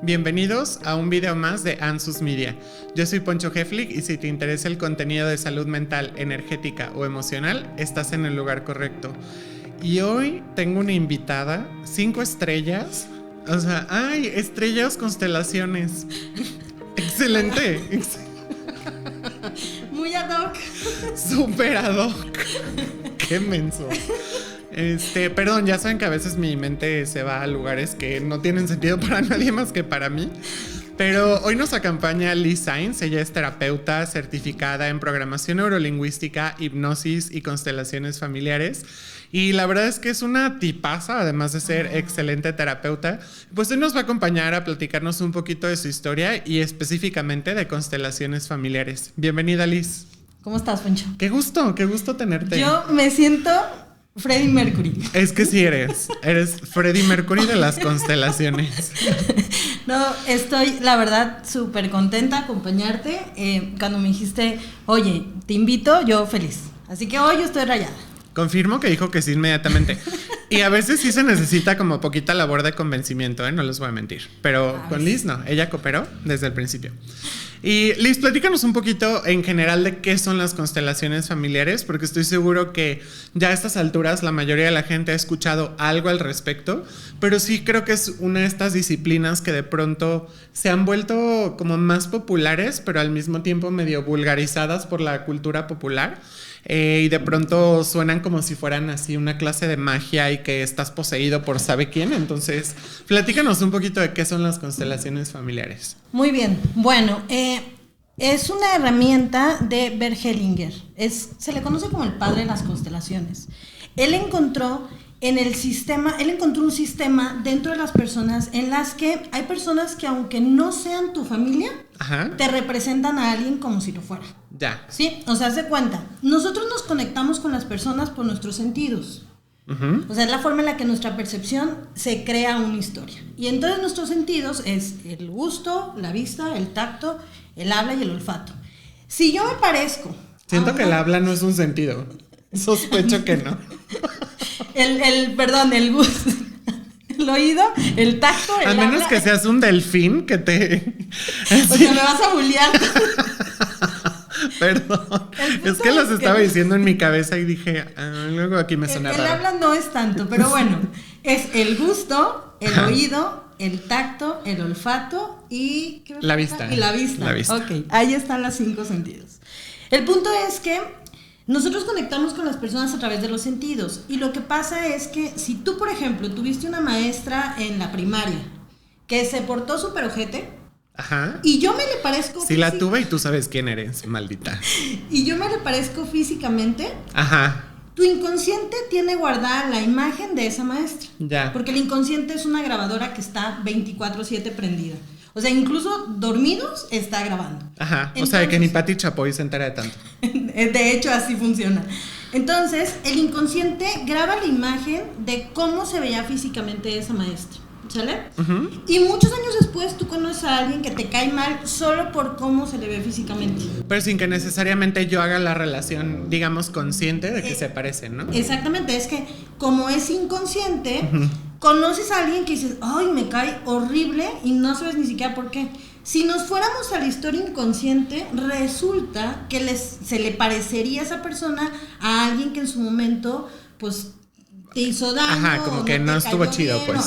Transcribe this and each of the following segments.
Bienvenidos a un video más de Ansus Media. Yo soy Poncho Heflick y si te interesa el contenido de salud mental, energética o emocional, estás en el lugar correcto. Y hoy tengo una invitada, 5 estrellas, o sea, ¡ay! Estrellas, constelaciones. Excelente. Muy ad hoc. Súper ad hoc. Qué menso. Perdón, ya saben que a veces mi mente se va a lugares que no tienen sentido para nadie más que para mí. Pero hoy nos acompaña Liz Sainz. Ella es terapeuta certificada en programación neurolingüística, hipnosis y constelaciones familiares. Y la verdad es que es una tipaza, además de ser excelente terapeuta. Pues hoy nos va a acompañar a platicarnos un poquito de su historia y específicamente de constelaciones familiares. Bienvenida, Liz. ¿Cómo estás, Poncho? Qué gusto tenerte. Yo me siento Freddie Mercury. Es que sí eres Freddie Mercury de las constelaciones. No, estoy, la verdad, súper contenta de acompañarte. Cuando me dijiste, oye, te invito, yo feliz. Así que hoy yo estoy rayada. Confirmo que dijo que sí inmediatamente. Y a veces sí se necesita como poquita labor de convencimiento, no les voy a mentir. Pero con Liz no, ella cooperó desde el principio. Y Liz, platícanos un poquito en general de qué son las constelaciones familiares, porque estoy seguro que ya a estas alturas la mayoría de la gente ha escuchado algo al respecto, pero sí creo que es una de estas disciplinas que de pronto se han vuelto como más populares, pero al mismo tiempo medio vulgarizadas por la cultura popular. Y de pronto suenan como si fueran así una clase de magia y que estás poseído por sabe quién. Entonces, platícanos un poquito de qué son las constelaciones familiares. Muy bien. Bueno, es una herramienta de Bert Hellinger. Se le conoce como el padre de las constelaciones. Él encontró un sistema dentro de las personas en las que hay personas que aunque no sean tu familia, te representan a alguien como si lo fuera. Ya. Sí, o sea, haz de cuenta, nosotros nos conectamos con las personas por nuestros sentidos. O sea, es la forma en la que nuestra percepción se crea una historia. Y entonces nuestros sentidos es el gusto, la vista, el tacto, el habla y el olfato. Si yo me parezco... Siento que el habla no es un sentido. Sospecho que no. El gusto, el oído, el tacto, el habla. A menos que seas un delfín que te... O sea, me vas a bullear. Perdón, es que los estaba diciendo en mi cabeza y dije, luego aquí me suena raro. El habla no es tanto, pero bueno, es el gusto, el oído, el tacto, el olfato y... La vista. Y la vista. Ok, ahí están los 5 sentidos. El punto es que nosotros conectamos con las personas a través de los sentidos y lo que pasa es que si tú, por ejemplo, tuviste una maestra en la primaria que se portó súper ojete, y yo me le parezco... Sí, la tuve y tú sabes quién eres, maldita. Y yo me le parezco físicamente. Tu inconsciente tiene guardada la imagen de esa maestra. Ya. Porque el inconsciente es una grabadora que está 24/7 prendida. O sea, incluso dormidos está grabando. Entonces, o sea, que ni Pati Chapoy se entera de tanto. De hecho, así funciona. Entonces, el inconsciente graba la imagen de cómo se veía físicamente esa maestra. ¿Sale? Y muchos años después tú conoces a alguien que te cae mal solo por cómo se le ve físicamente. Pero sin que necesariamente yo haga la relación, digamos, consciente de que se parecen, ¿no? Exactamente, es que como es inconsciente, conoces a alguien que dices, ay, me cae horrible y no sabes ni siquiera por qué. Si nos fuéramos a la historia inconsciente, resulta que se le parecería a esa persona a alguien que en su momento, pues... te hizo daño, como que no estuvo chido, bien, pues.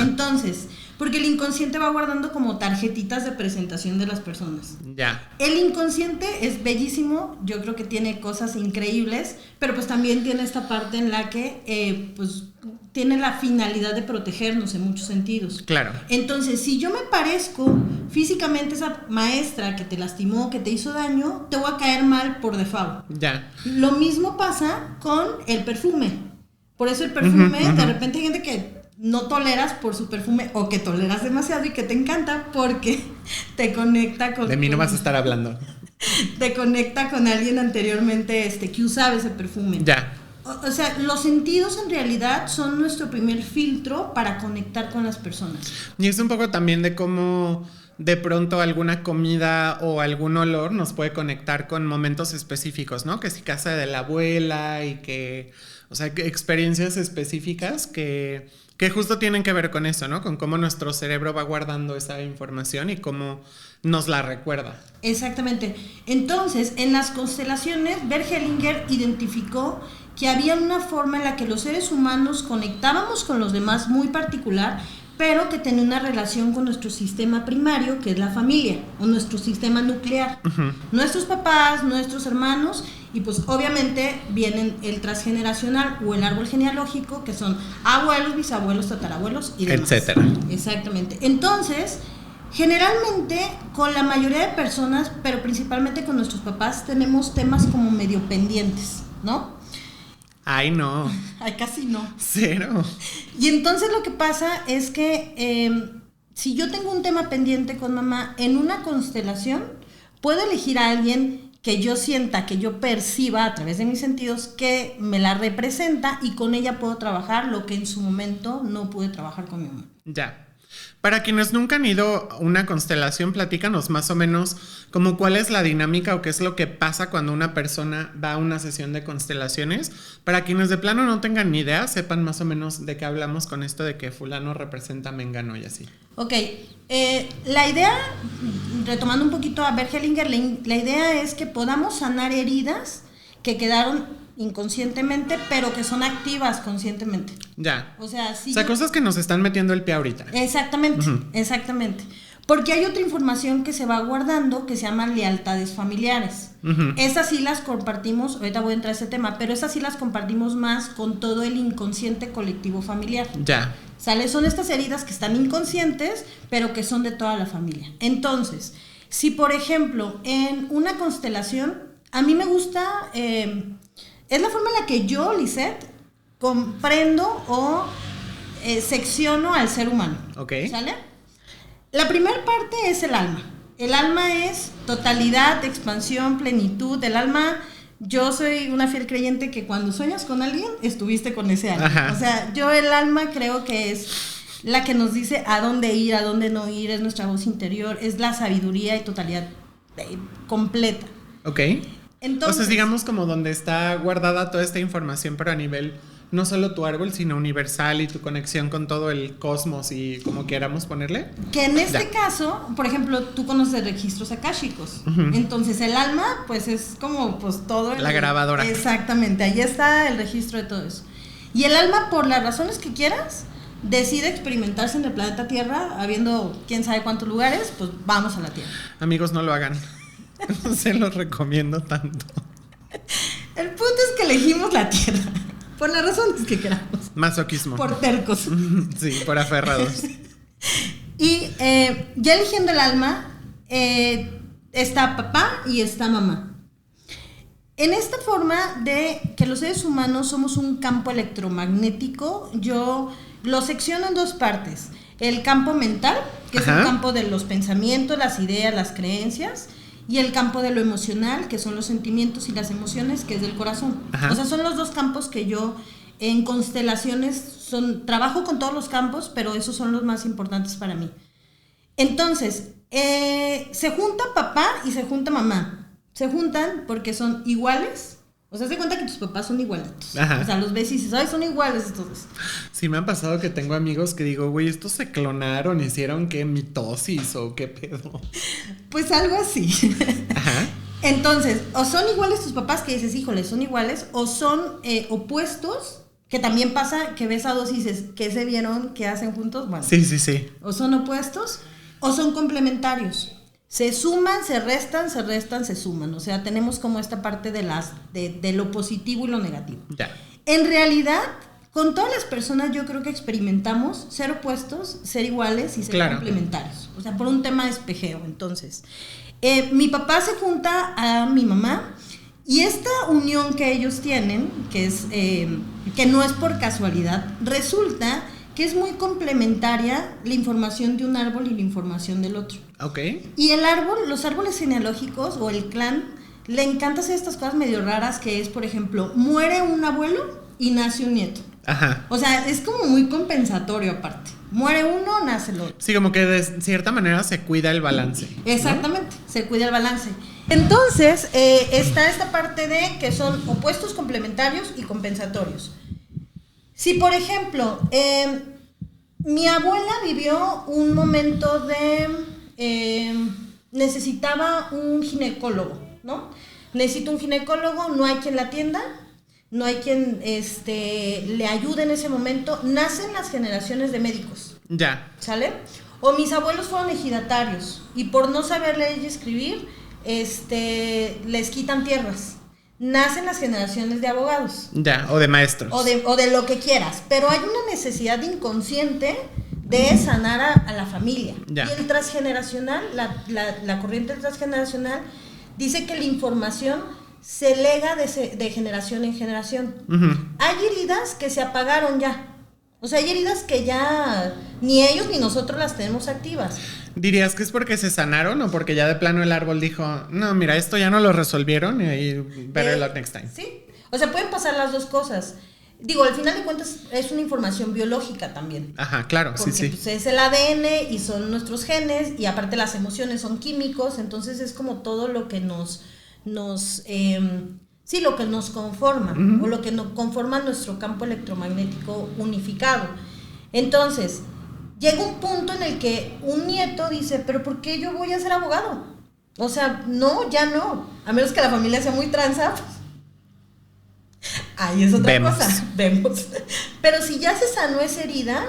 Entonces, porque el inconsciente va guardando como tarjetitas de presentación de las personas. Ya. El inconsciente es bellísimo, yo creo que tiene cosas increíbles, pero pues también tiene esta parte en la que, pues, tiene la finalidad de protegernos en muchos sentidos. Claro. Entonces, si yo me parezco físicamente a esa maestra que te lastimó, que te hizo daño, te voy a caer mal por default. Ya. Lo mismo pasa con el perfume. Por eso el perfume, de repente hay gente que no toleras por su perfume o que toleras demasiado y que te encanta porque te conecta con... De mí no vas a estar hablando. Te conecta con alguien anteriormente que usaba ese perfume. Ya. O sea, los sentidos en realidad son nuestro primer filtro para conectar con las personas. Y es un poco también de cómo de pronto alguna comida o algún olor nos puede conectar con momentos específicos, ¿no? Que si casa de la abuela y que... O sea, experiencias específicas que que justo tienen que ver con eso, ¿no? Con cómo nuestro cerebro va guardando esa información y cómo nos la recuerda. Exactamente. Entonces, en las constelaciones, Bert Hellinger identificó que había una forma en la que los seres humanos conectábamos con los demás muy particular, pero que tenía una relación con nuestro sistema primario, que es la familia, o nuestro sistema nuclear. Nuestros papás, nuestros hermanos, y pues obviamente vienen el transgeneracional o el árbol genealógico, que son abuelos, bisabuelos, tatarabuelos y demás. Etcétera. Exactamente. Entonces, generalmente con la mayoría de personas, pero principalmente con nuestros papás, tenemos temas como medio pendientes, ¿no? Ay, no. Ay, casi no. Cero. Y entonces lo que pasa es que si yo tengo un tema pendiente con mamá en una constelación, puedo elegir a alguien que yo sienta, que yo perciba a través de mis sentidos, que me la representa, y con ella puedo trabajar lo que en su momento no pude trabajar con mi mamá. Ya. Para quienes nunca han ido a una constelación, platícanos más o menos como cuál es la dinámica o qué es lo que pasa cuando una persona va a una sesión de constelaciones. Para quienes de plano no tengan ni idea, sepan más o menos de qué hablamos con esto de que fulano representa a mengano y así. Ok, la idea, retomando un poquito a Bert Hellinger, la idea es que podamos sanar heridas que quedaron inconscientemente, pero que son activas conscientemente. Ya. O sea, cosas que nos están metiendo el pie ahorita. Exactamente, exactamente. Porque hay otra información que se va guardando que se llaman lealtades familiares. Esas sí las compartimos, ahorita voy a entrar a ese tema, pero esas sí las compartimos más con todo el inconsciente colectivo familiar. Ya. ¿Sale? Son estas heridas que están inconscientes, pero que son de toda la familia. Entonces, si por ejemplo, en una constelación, a mí me gusta... es la forma en la que yo, Lisette, comprendo o secciono al ser humano. Ok. ¿Sale? La primera parte es el alma. El alma es totalidad, expansión, plenitud. El alma, yo soy una fiel creyente que cuando sueñas con alguien, estuviste con ese alguien. Ajá. O sea, yo el alma creo que es la que nos dice a dónde ir, a dónde no ir, es nuestra voz interior, es la sabiduría y totalidad completa. Ok. Entonces, o sea, digamos como donde está guardada toda esta información, pero a nivel no solo tu árbol, sino universal y tu conexión con todo el cosmos y como queramos ponerle. Que en este caso, por ejemplo, tú conoces registros akáshicos. Entonces el alma, pues es como pues todo. La grabadora. Exactamente, ahí está el registro de todo eso. Y el alma, por las razones que quieras, decide experimentarse en el planeta Tierra, habiendo quién sabe cuántos lugares, pues vamos a la Tierra. Amigos, no lo hagan. No se los recomiendo tanto. El punto es que elegimos la Tierra por las razones que queramos. Masoquismo. Por tercos. Sí, por aferrados. Y ya eligiendo el alma, está papá y está mamá. En esta forma de que los seres humanos somos un campo electromagnético, yo lo secciono en dos partes. El campo mental, que es el campo de los pensamientos, las ideas, las creencias, y el campo de lo emocional, que son los sentimientos y las emociones, que es del corazón. O sea, son los dos campos que yo en constelaciones trabajo con todos los campos, pero esos son los más importantes para mí. Entonces, se junta papá y se junta mamá. Se juntan porque son iguales. O sea, se cuenta que tus papás son igualitos. O sea, los ves y dices, ay, son iguales estos dos. Sí, me ha pasado que tengo amigos que digo, güey, estos se clonaron, hicieron qué, mitosis o qué pedo. Pues algo así. Ajá. Entonces, o son iguales tus papás, que dices, híjole, son iguales, o son opuestos, que también pasa que ves a dos y dices, ¿qué se vieron? ¿Qué hacen juntos? Bueno. Sí. O son opuestos, o son complementarios. Se suman, se restan, se suman. O sea, tenemos como esta parte de lo positivo y lo negativo. Ya. En realidad, con todas las personas yo creo que experimentamos ser opuestos, ser iguales y ser complementarios. O sea, por un tema de espejeo. Entonces, mi papá se junta a mi mamá y esta unión que ellos tienen, que es que no es por casualidad, resulta que es muy complementaria la información de un árbol y la información del otro. Ok. Y los árboles genealógicos o el clan, le encanta hacer estas cosas medio raras, que es, por ejemplo, muere un abuelo y nace un nieto. Ajá. O sea, es como muy compensatorio aparte. Muere uno, nace el otro. Sí, como que de cierta manera se cuida el balance. Exactamente, ¿no? Se cuida el balance. Entonces, está esta parte de que son opuestos complementarios y compensatorios. Si, por ejemplo, Mi abuela vivió un momento de... necesitaba un ginecólogo, ¿no? Necesito un ginecólogo, no hay quien la atienda, no hay quien le ayude en ese momento. Nacen las generaciones de médicos. Ya. ¿Sale? O mis abuelos fueron ejidatarios y por no saber leer y escribir, les quitan tierras. Nacen las generaciones de abogados. Ya, o de maestros. O de lo que quieras. Pero hay una necesidad inconsciente de sanar a la familia. Ya. Y el transgeneracional, la corriente transgeneracional, dice que la información se lega de generación en generación. Uh-huh. Hay heridas que se apagaron ya. O sea, hay heridas que ya ni ellos ni nosotros las tenemos activas. ¿Dirías que es porque se sanaron o porque ya de plano el árbol dijo, no, mira, esto ya no lo resolvieron y ahí better luck next time? Sí, o sea, pueden pasar las dos cosas. Digo, al final de cuentas es una información biológica también. Ajá, claro, porque, sí. Pues, es el ADN y son nuestros genes y aparte las emociones son químicos, entonces es como todo lo que lo que nos conforma, uh-huh, o lo que nos conforma nuestro campo electromagnético unificado. Entonces, llega un punto en el que un nieto dice, pero ¿por qué yo voy a ser abogado? O sea, no, ya no. A menos que la familia sea muy tranza, pues, ahí es otra cosa. Vemos. Pero si ya se sanó esa herida,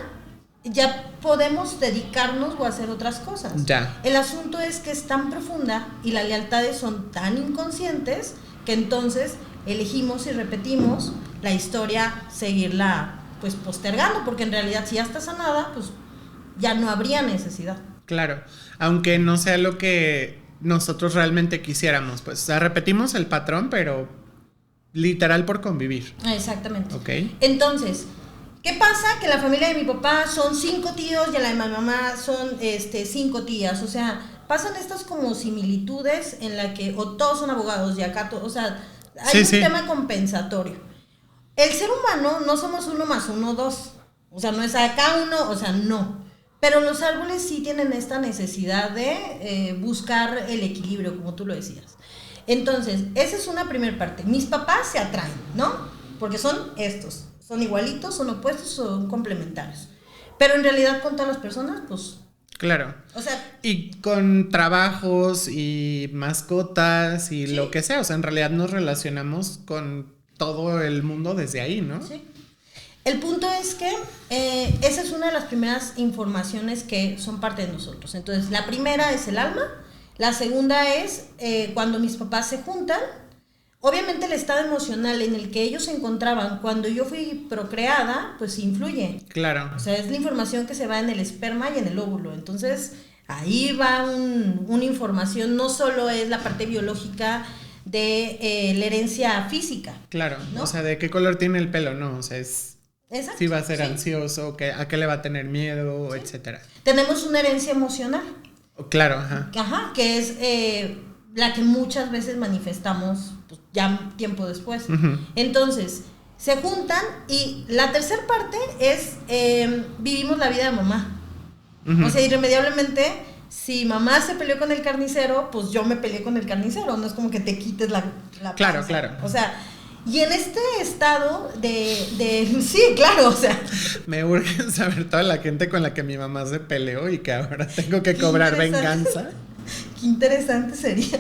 ya podemos dedicarnos o hacer otras cosas. Ya. El asunto es que es tan profunda y las lealtades son tan inconscientes que entonces elegimos y repetimos la historia, seguirla pues postergando, porque en realidad si ya está sanada, pues ya no habría necesidad. Claro, aunque no sea lo que nosotros realmente quisiéramos, pues, o sea, repetimos el patrón, pero literal por convivir. Exactamente. Ok. Entonces, ¿qué pasa? Que la familia de mi papá son 5 tíos y la de mi mamá son 5 tías, o sea, pasan estas como similitudes en la que o todos son abogados y acá o sea, hay un tema compensatorio. El ser humano no somos 1 más 1, 2, o sea, no es acá uno, o sea, no. Pero los árboles sí tienen esta necesidad de buscar el equilibrio, como tú lo decías. Entonces, esa es una primera parte. Mis papás se atraen, ¿no? Porque son estos, son igualitos, son opuestos, son complementarios. Pero en realidad con todas las personas, pues... Claro. O sea... Y con trabajos y mascotas y lo que sea, o sea, en realidad nos relacionamos con todo el mundo desde ahí, ¿no? Sí. El punto es que esa es una de las primeras informaciones que son parte de nosotros. Entonces, la primera es el alma, la segunda es cuando mis papás se juntan. Obviamente el estado emocional en el que ellos se encontraban cuando yo fui procreada, pues influye. Claro. O sea, es la información que se va en el esperma y en el óvulo. Entonces, ahí va una información, no solo es la parte biológica de la herencia física. Claro, ¿no? O sea, de qué color tiene el pelo, no, o sea, es... Exacto, si va a ser ansioso, a qué le va a tener miedo, etcétera. Tenemos una herencia emocional. Claro, ajá. Ajá, que es la que muchas veces manifestamos pues, ya tiempo después. Uh-huh. Entonces, se juntan y la tercera parte es vivimos la vida de mamá. Uh-huh. O sea, irremediablemente, si mamá se peleó con el carnicero, pues yo me peleé con el carnicero. No es como que te quites la Claro, panza. claro. O sea, y en este estado de sí, claro, o sea. Me urge saber toda la gente con la que mi mamá se peleó y que ahora tengo que cobrar venganza. Qué interesante sería.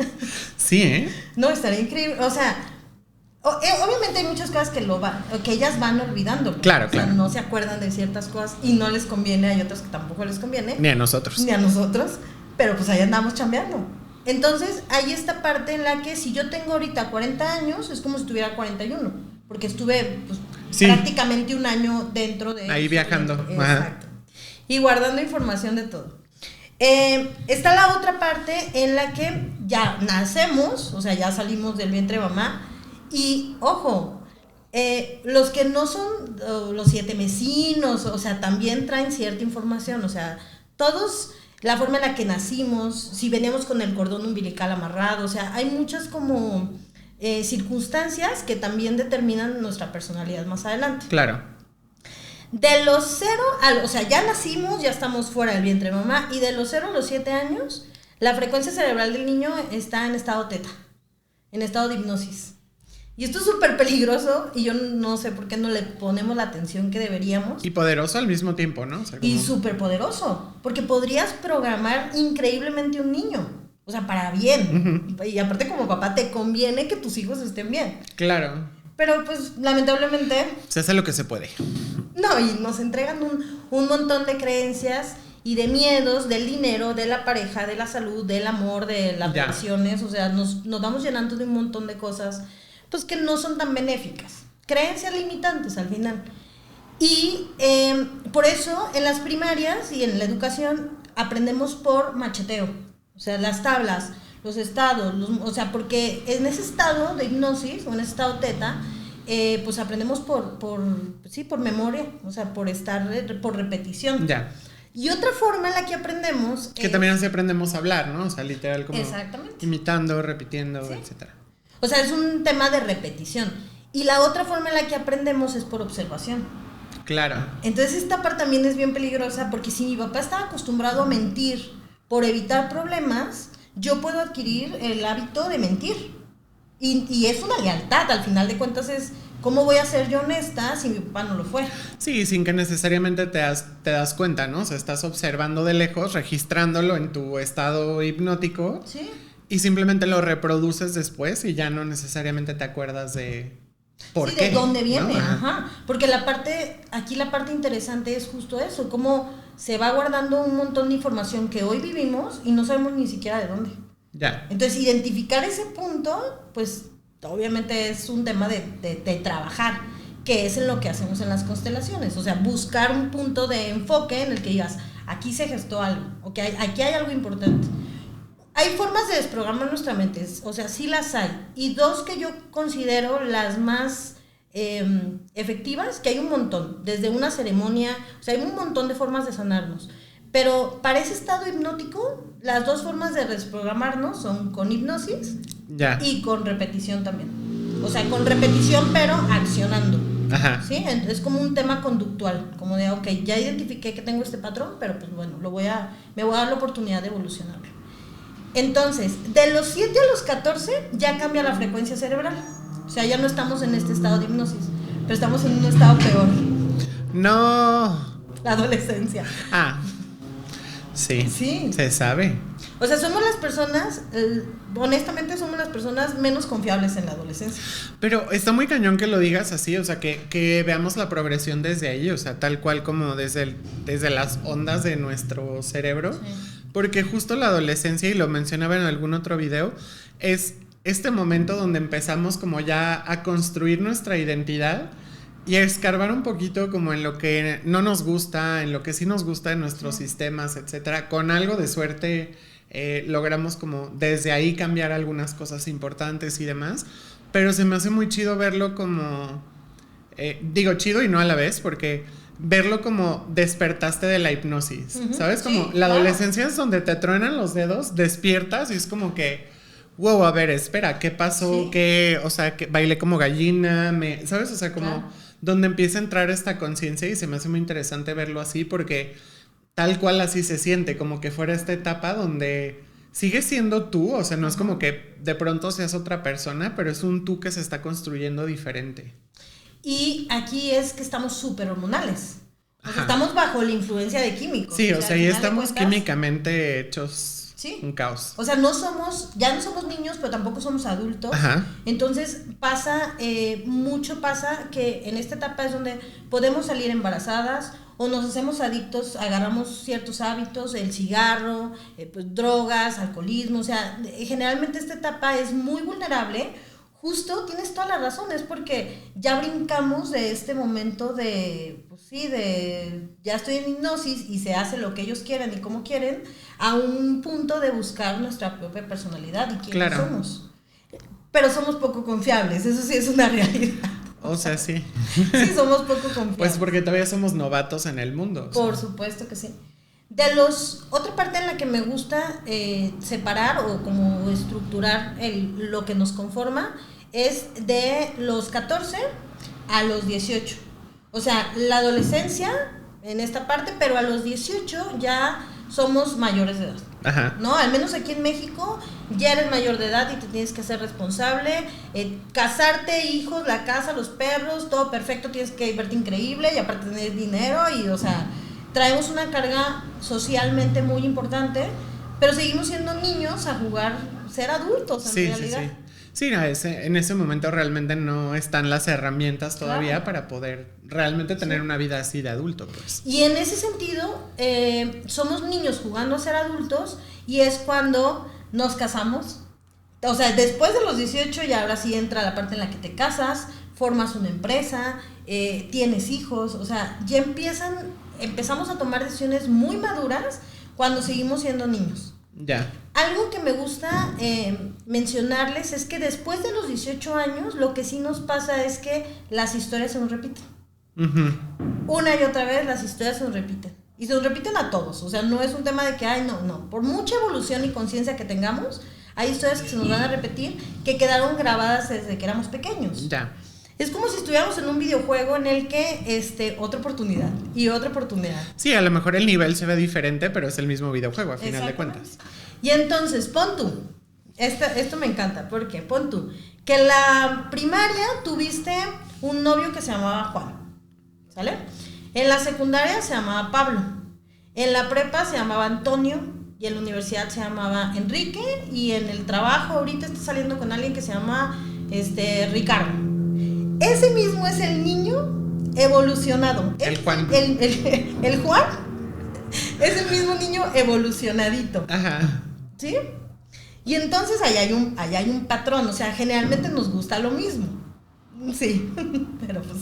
Sí, ¿eh? No, estaría increíble. O sea, obviamente hay muchas cosas que ellas van olvidando. Claro, o sea, claro. no se acuerdan de ciertas cosas y no les conviene, hay otras que tampoco les conviene. Ni a nosotros. Ni a nosotros, pero pues ahí andamos chambeando. Entonces, hay esta parte en la que si yo tengo ahorita 40 años, es como si tuviera 41, porque estuve pues, prácticamente un año dentro de... Ahí viajando. Exacto. Y guardando información de todo. Está la otra parte en la que ya nacemos, o sea, ya salimos del vientre de mamá, y ojo, los que no son los 7 mesinos, o sea, también traen cierta información, o sea, todos... La forma en la que nacimos, si veníamos con el cordón umbilical amarrado, o sea, hay muchas como circunstancias que también determinan nuestra personalidad más adelante. Claro. De los 0 o sea, ya nacimos, ya estamos fuera del vientre de mamá, y de los 0 a los 7 años, la frecuencia cerebral del niño está en estado teta, en estado de hipnosis. Y esto es súper peligroso y yo no sé por qué no le ponemos la atención que deberíamos. Y poderoso al mismo tiempo, ¿no? O sea, como... Y súper poderoso, porque podrías programar increíblemente un niño, o sea, para bien. Y aparte como papá te conviene que tus hijos estén bien. Claro. Pero pues lamentablemente... Se hace lo que se puede. No, y nos entregan un montón de creencias y de miedos del dinero, de la pareja, de la salud, del amor, de las relaciones. O sea, nos vamos llenando de un montón de cosas pues que no son tan benéficas. Creencias limitantes al final. Y por eso en las primarias y en la educación aprendemos por macheteo. O sea, las tablas, los estados, o sea, porque en ese estado de hipnosis o en ese estado teta, pues aprendemos por memoria, o sea, por repetición. Ya. Y otra forma en la que aprendemos... Que también así aprendemos a hablar, ¿no? O sea, literal como... Exactamente. Imitando, repitiendo, ¿Sí? etcétera. O sea, es un tema de repetición. Y la otra forma en la que aprendemos es por observación. Claro. Entonces esta parte también es bien peligrosa porque si mi papá estaba acostumbrado a mentir por evitar problemas, yo puedo adquirir el hábito de mentir. Y es una lealtad, al final de cuentas es ¿cómo voy a ser yo honesta si mi papá no lo fue? Sí, sin que necesariamente te das cuenta, ¿no? O sea, estás observando de lejos, registrándolo en tu estado hipnótico. Sí. Y simplemente lo reproduces después y ya no necesariamente te acuerdas de por qué. De dónde viene, ¿no? ajá. Porque la parte interesante es justo eso, cómo se va guardando un montón de información que hoy vivimos y no sabemos ni siquiera de dónde. Ya. Entonces, identificar ese punto, pues obviamente es un tema de trabajar, que es en lo que hacemos en las constelaciones. O sea, buscar un punto de enfoque en el que digas, aquí se gestó algo, o que aquí hay algo importante. Hay formas de desprogramar nuestra mente, o sea, sí las hay. Y dos que yo considero las más efectivas, que hay un montón, desde una ceremonia, o sea, hay un montón de formas de sanarnos. Pero para ese estado hipnótico, las dos formas de desprogramarnos son con hipnosis y con repetición también. O sea, con repetición pero accionando. Ajá. ¿Sí? Es como un tema conductual, como de, ok, ya identifiqué que tengo este patrón, pero pues bueno, me voy a dar la oportunidad de evolucionarlo. Entonces, de los 7 a los 14 ya cambia la frecuencia cerebral. O sea, ya no estamos en este estado de hipnosis, pero estamos en un estado peor. No. La adolescencia. Ah. Sí. Sí. Se sabe. O sea, somos las personas, honestamente somos las personas menos confiables en la adolescencia. Pero está muy cañón que lo digas así, o sea, que veamos la progresión desde ahí, o sea, tal cual como desde las ondas de nuestro cerebro. Sí. Porque justo la adolescencia, y lo mencionaba en algún otro video, es este momento donde empezamos como ya a construir nuestra identidad y a escarbar un poquito como en lo que no nos gusta, en lo que sí nos gusta en nuestros sistemas, etcétera. Con algo de suerte logramos como desde ahí cambiar algunas cosas importantes y demás, pero se me hace muy chido verlo como, digo chido y no a la vez, porque verlo como despertaste de la hipnosis, ¿sabes? Como la adolescencia es donde te truenan los dedos, despiertas y es como que, wow, a ver, espera, ¿qué pasó? ¿Sí? ¿Qué? O sea, que bailé como gallina, ¿sabes? O sea, como donde empieza a entrar esta conciencia y se me hace muy interesante verlo así porque tal cual así se siente, como que fuera esta etapa donde sigues siendo tú, o sea, no es como que de pronto seas otra persona, pero es un tú que se está construyendo diferente. Y aquí es que estamos súper hormonales. O sea, estamos bajo la influencia de químicos. Sí, o sea, y estamos químicamente hechos un caos. O sea, ya no somos niños, pero tampoco somos adultos. Ajá. Entonces pasa que en esta etapa es donde podemos salir embarazadas o nos hacemos adictos, agarramos ciertos hábitos, el cigarro, pues, drogas, alcoholismo. O sea, generalmente esta etapa es muy vulnerable. Justo, tienes toda la razón, es porque ya brincamos de este momento de, pues sí, de ya estoy en hipnosis y se hace lo que ellos quieren y como quieren, a un punto de buscar nuestra propia personalidad y quiénes somos. Pero somos poco confiables, eso sí es una realidad. O sea, sí. Sí, somos poco confiables. Pues porque todavía somos novatos en el mundo. Por supuesto que sí. Otra parte en la que me gusta separar o como estructurar lo que nos conforma es de los 14 a los 18. O sea, la adolescencia en esta parte, pero a los 18 ya somos mayores de edad. Ajá. ¿No? Al menos aquí en México ya eres mayor de edad y te tienes que hacer responsable, casarte, hijos, la casa, los perros, todo perfecto, tienes que verte increíble y aparte tener dinero y, o sea, traemos una carga socialmente muy importante, pero seguimos siendo niños a jugar, ser adultos en realidad. Sí. Sí, no, en ese momento realmente no están las herramientas todavía para poder realmente tener una vida así de adulto, pues. Y en ese sentido, somos niños jugando a ser adultos y es cuando nos casamos. O sea, después de los 18 ya ahora sí entra la parte en la que te casas, formas una empresa, tienes hijos, o sea, ya empezamos a tomar decisiones muy maduras cuando seguimos siendo niños. Ya. Algo que me gusta mencionarles es que después de los 18 años, lo que sí nos pasa es que las historias se nos repiten. Una y otra vez las historias se nos repiten. Y se nos repiten a todos. O sea, no es un tema de que, no. Por mucha evolución y conciencia que tengamos, hay historias que se nos van a repetir que quedaron grabadas desde que éramos pequeños. Ya. Es como si estuviéramos en un videojuego en el que otra oportunidad y otra oportunidad. Sí, a lo mejor el nivel se ve diferente, pero es el mismo videojuego a final de cuentas. Y entonces, pon tú, esto me encanta, porque pon tú, que en la primaria tuviste un novio que se llamaba Juan, ¿sale? En la secundaria se llamaba Pablo, en la prepa se llamaba Antonio, y en la universidad se llamaba Enrique, y en el trabajo ahorita estás saliendo con alguien que se llama Ricardo. Ese mismo es el niño evolucionado. El Juan. El Juan es el mismo niño evolucionadito. Ajá. ¿Sí? Y entonces allá hay un patrón, o sea, generalmente nos gusta lo mismo. Sí, pero pues...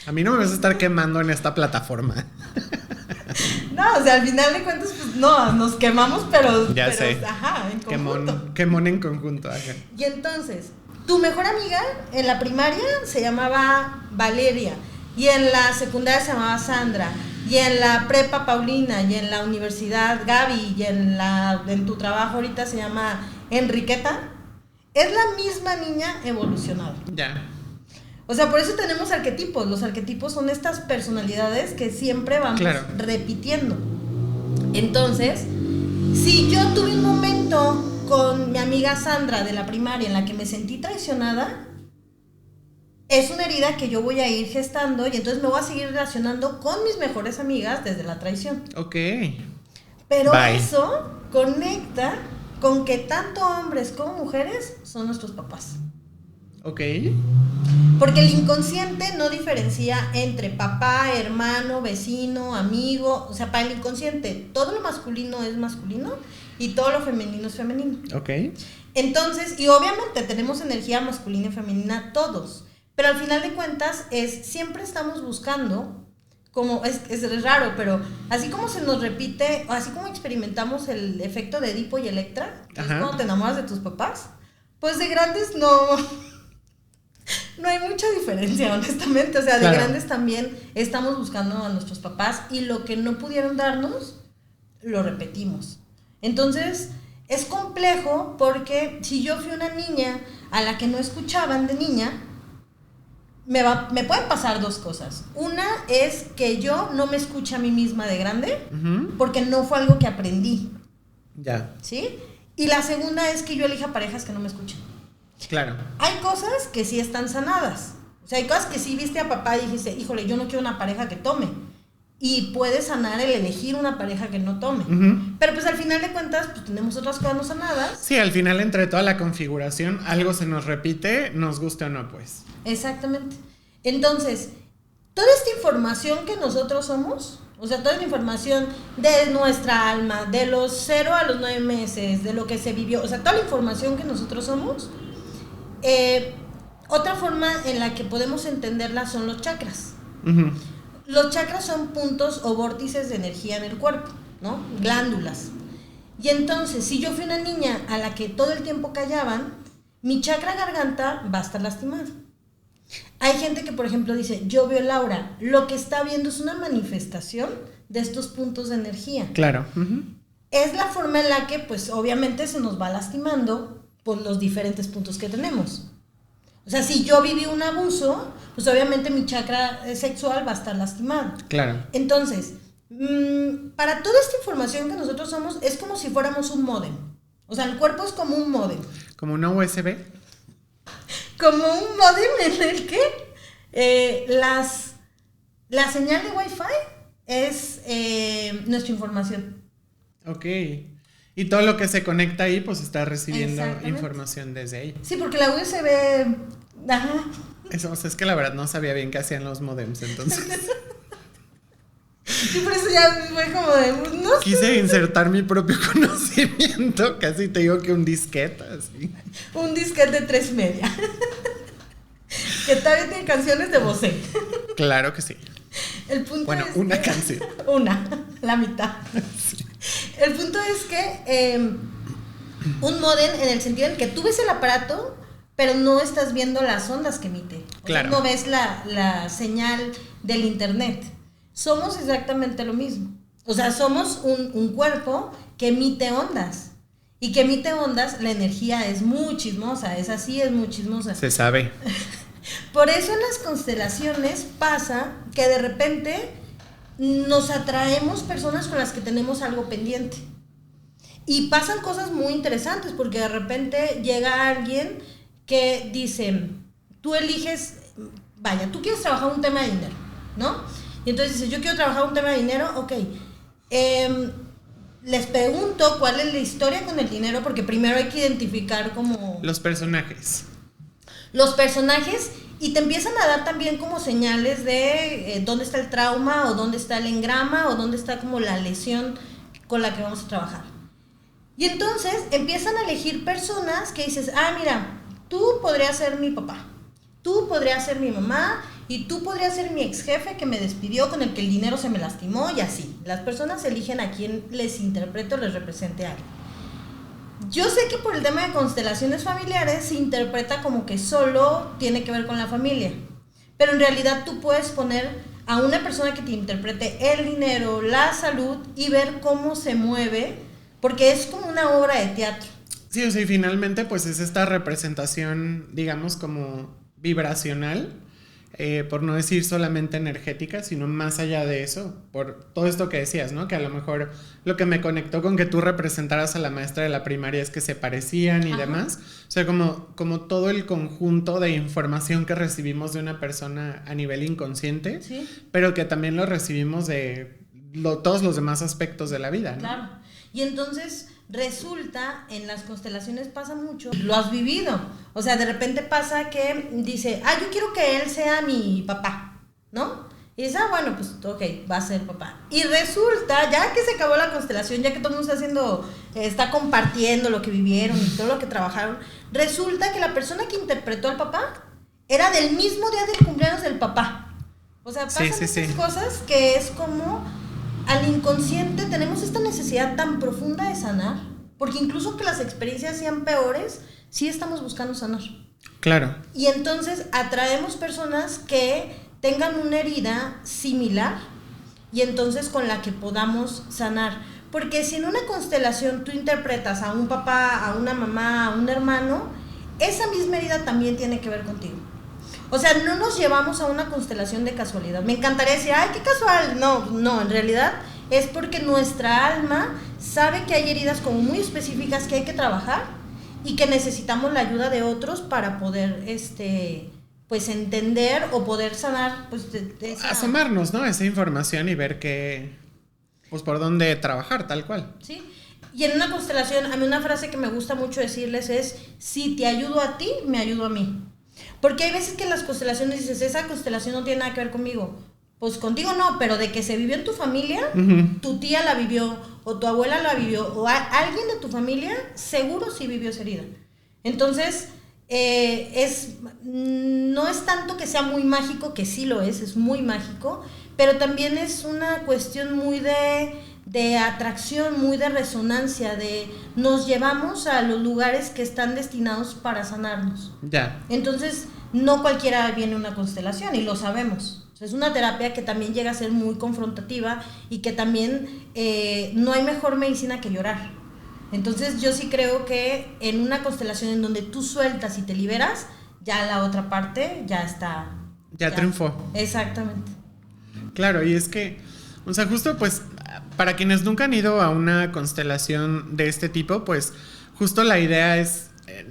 A mí no me vas a estar quemando en esta plataforma. No, o sea, al final de cuentas, pues no, nos quemamos, pero... Ya sé. Ajá, en conjunto. Quemón en conjunto, ajá. Y entonces, tu mejor amiga en la primaria se llamaba Valeria, y en la secundaria se llamaba Sandra, y en la prepa Paulina, y en la universidad Gaby, y en tu trabajo ahorita se llama Enriqueta. Es la misma niña evolucionada. Ya. O sea, por eso tenemos arquetipos. Los arquetipos son estas personalidades que siempre vamos repitiendo. Entonces, si yo tuve un momento con mi amiga Sandra de la primaria en la que me sentí traicionada, es una herida que yo voy a ir gestando y entonces me voy a seguir relacionando con mis mejores amigas desde la traición. Ok. Pero eso conecta con que tanto hombres como mujeres son nuestros papás. Ok. Porque el inconsciente no diferencia entre papá, hermano, vecino, amigo. O sea, para el inconsciente todo lo masculino es masculino y todo lo femenino es femenino. Ok. Entonces, y obviamente tenemos energía masculina y femenina todos, pero al final de cuentas siempre estamos buscando, como es raro, pero así como se nos repite, así como experimentamos el efecto de Edipo y Electra, que es cuando te enamoras de tus papás, pues de grandes no hay mucha diferencia, honestamente. O sea, de grandes también estamos buscando a nuestros papás y lo que no pudieron darnos, lo repetimos. Entonces, es complejo porque si yo fui una niña a la que no escuchaban de niña, me pueden pasar dos cosas. Una es que yo no me escuche a mí misma de grande, porque no fue algo que aprendí. Ya. ¿Sí? Y la segunda es que yo elija parejas que no me escuchen. Claro. Hay cosas que sí están sanadas. O sea, hay cosas que sí viste a papá y dijiste, híjole, yo no quiero una pareja que tome. Y puedes sanar el elegir una pareja que no tome. Pero pues al final de cuentas, pues tenemos otras cosas no sanadas. Sí, al final entre toda la configuración, algo se nos repite, nos guste o no, pues. Exactamente. Entonces, toda esta información que nosotros somos, o sea, toda la información de nuestra alma, de los 0 a los 9 meses, de lo que se vivió, o sea, toda la información que nosotros somos, otra forma en la que podemos entenderla son los chakras. Los chakras son puntos o vórtices de energía en el cuerpo, ¿no? Glándulas. Y entonces, si yo fui una niña a la que todo el tiempo callaban, mi chakra garganta va a estar lastimado. Hay gente que, por ejemplo, dice, yo veo el aura. Lo que está viendo es una manifestación de estos puntos de energía. Claro. Es la forma en la que, pues, obviamente se nos va lastimando por los diferentes puntos que tenemos. O sea, si yo viví un abuso, pues obviamente mi chakra sexual va a estar lastimado. Claro. Entonces, Para toda esta información que nosotros somos, es como si fuéramos un módem. O sea, el cuerpo es como un módem. ¿Como una USB? Como un módem en el que la señal de Wi-Fi es nuestra información. Ok. Y todo lo que se conecta ahí, pues está recibiendo información desde ahí. Sí, porque la USB... Ajá. Eso, o sea, es que la verdad no sabía bien qué hacían los modems, entonces... Sí, por eso ya fue como de... No sé. Quise insertar mi propio conocimiento, casi te digo que un disquete, así. Un disquete de 3 media. Que todavía tiene canciones de Bosé. Claro que sí. El punto bueno, es una que, canción. La mitad. Sí. El punto es que un modem en el sentido en que tú ves el aparato, pero no estás viendo las ondas que emite. Claro. O sea, no ves la señal del internet. Somos exactamente lo mismo. O sea, somos un cuerpo que emite ondas. Y que emite ondas, la energía es muy chismosa, es así, es muy chismosa. Se sabe. Por eso en las constelaciones pasa que de repente nos atraemos personas con las que tenemos algo pendiente. Y pasan cosas muy interesantes porque de repente llega alguien que dice, tú eliges, vaya, tú quieres trabajar un tema de dinero, ¿no? Y entonces dices, yo quiero trabajar un tema de dinero, ok. Les pregunto cuál es la historia con el dinero porque primero hay que identificar como... Los personajes. Y te empiezan a dar también como señales de dónde está el trauma o dónde está el engrama o dónde está como la lesión con la que vamos a trabajar. Y entonces empiezan a elegir personas que dices, mira, tú podrías ser mi papá, tú podrías ser mi mamá y tú podrías ser mi ex jefe que me despidió, con el que el dinero se me lastimó y así. Las personas eligen a quien les interprete o les represente a alguien. Yo sé que por el tema de constelaciones familiares se interpreta como que solo tiene que ver con la familia, pero en realidad tú puedes poner a una persona que te interprete el dinero, la salud y ver cómo se mueve, porque es como una obra de teatro. Sí, o sea, y finalmente pues es esta representación, digamos, como vibracional, por no decir solamente energética, sino más allá de eso, por todo esto que decías, ¿no? Que a lo mejor lo que me conectó con que tú representaras a la maestra de la primaria es que se parecían y demás. O sea, como todo el conjunto de información que recibimos de una persona a nivel inconsciente, ¿sí? Pero que también lo recibimos de todos los demás aspectos de la vida, ¿no? Claro. Y entonces resulta, en las constelaciones pasa mucho, lo has vivido. O sea, de repente pasa que dice, yo quiero que él sea mi papá, ¿no? Y dice, bueno, pues ok, va a ser papá. Y resulta, ya que se acabó la constelación, ya que todo el mundo está compartiendo lo que vivieron y todo lo que trabajaron, resulta que la persona que interpretó al papá era del mismo día del cumpleaños del papá. O sea, pasan estas cosas que es como... Al inconsciente tenemos esta necesidad tan profunda de sanar, porque incluso que las experiencias sean peores, sí estamos buscando sanar. Claro. Y entonces atraemos personas que tengan una herida similar y entonces con la que podamos sanar. Porque si en una constelación tú interpretas a un papá, a una mamá, a un hermano, esa misma herida también tiene que ver contigo. O sea, no nos llevamos a una constelación de casualidad. Me encantaría decir, qué casual. No, en realidad es porque nuestra alma sabe que hay heridas como muy específicas que hay que trabajar y que necesitamos la ayuda de otros para poder, pues, entender o poder sanar, pues, de esa... Asomarnos, ¿no? Esa información y ver pues, por dónde trabajar, tal cual. Sí. Y en una constelación, a mí una frase que me gusta mucho decirles es, si te ayudo a ti, me ayudo a mí. Porque hay veces que en las constelaciones dices, esa constelación no tiene nada que ver conmigo. Pues contigo no, pero de que se vivió en tu familia, tu tía la vivió, o tu abuela la vivió, o alguien de tu familia, seguro sí vivió esa herida. Entonces, no es tanto que sea muy mágico, que sí lo es muy mágico, pero también es una cuestión muy de atracción, muy de resonancia, nos llevamos a los lugares que están destinados para sanarnos. Ya. Entonces, no cualquiera viene a una constelación y lo sabemos. O sea, es una terapia que también llega a ser muy confrontativa y que también no hay mejor medicina que llorar. Entonces, yo sí creo que en una constelación en donde tú sueltas y te liberas, ya la otra parte ya está. Ya triunfó. Exactamente. Claro, y es que, O sea, justo pues para quienes nunca han ido a una constelación de este tipo, pues justo la idea es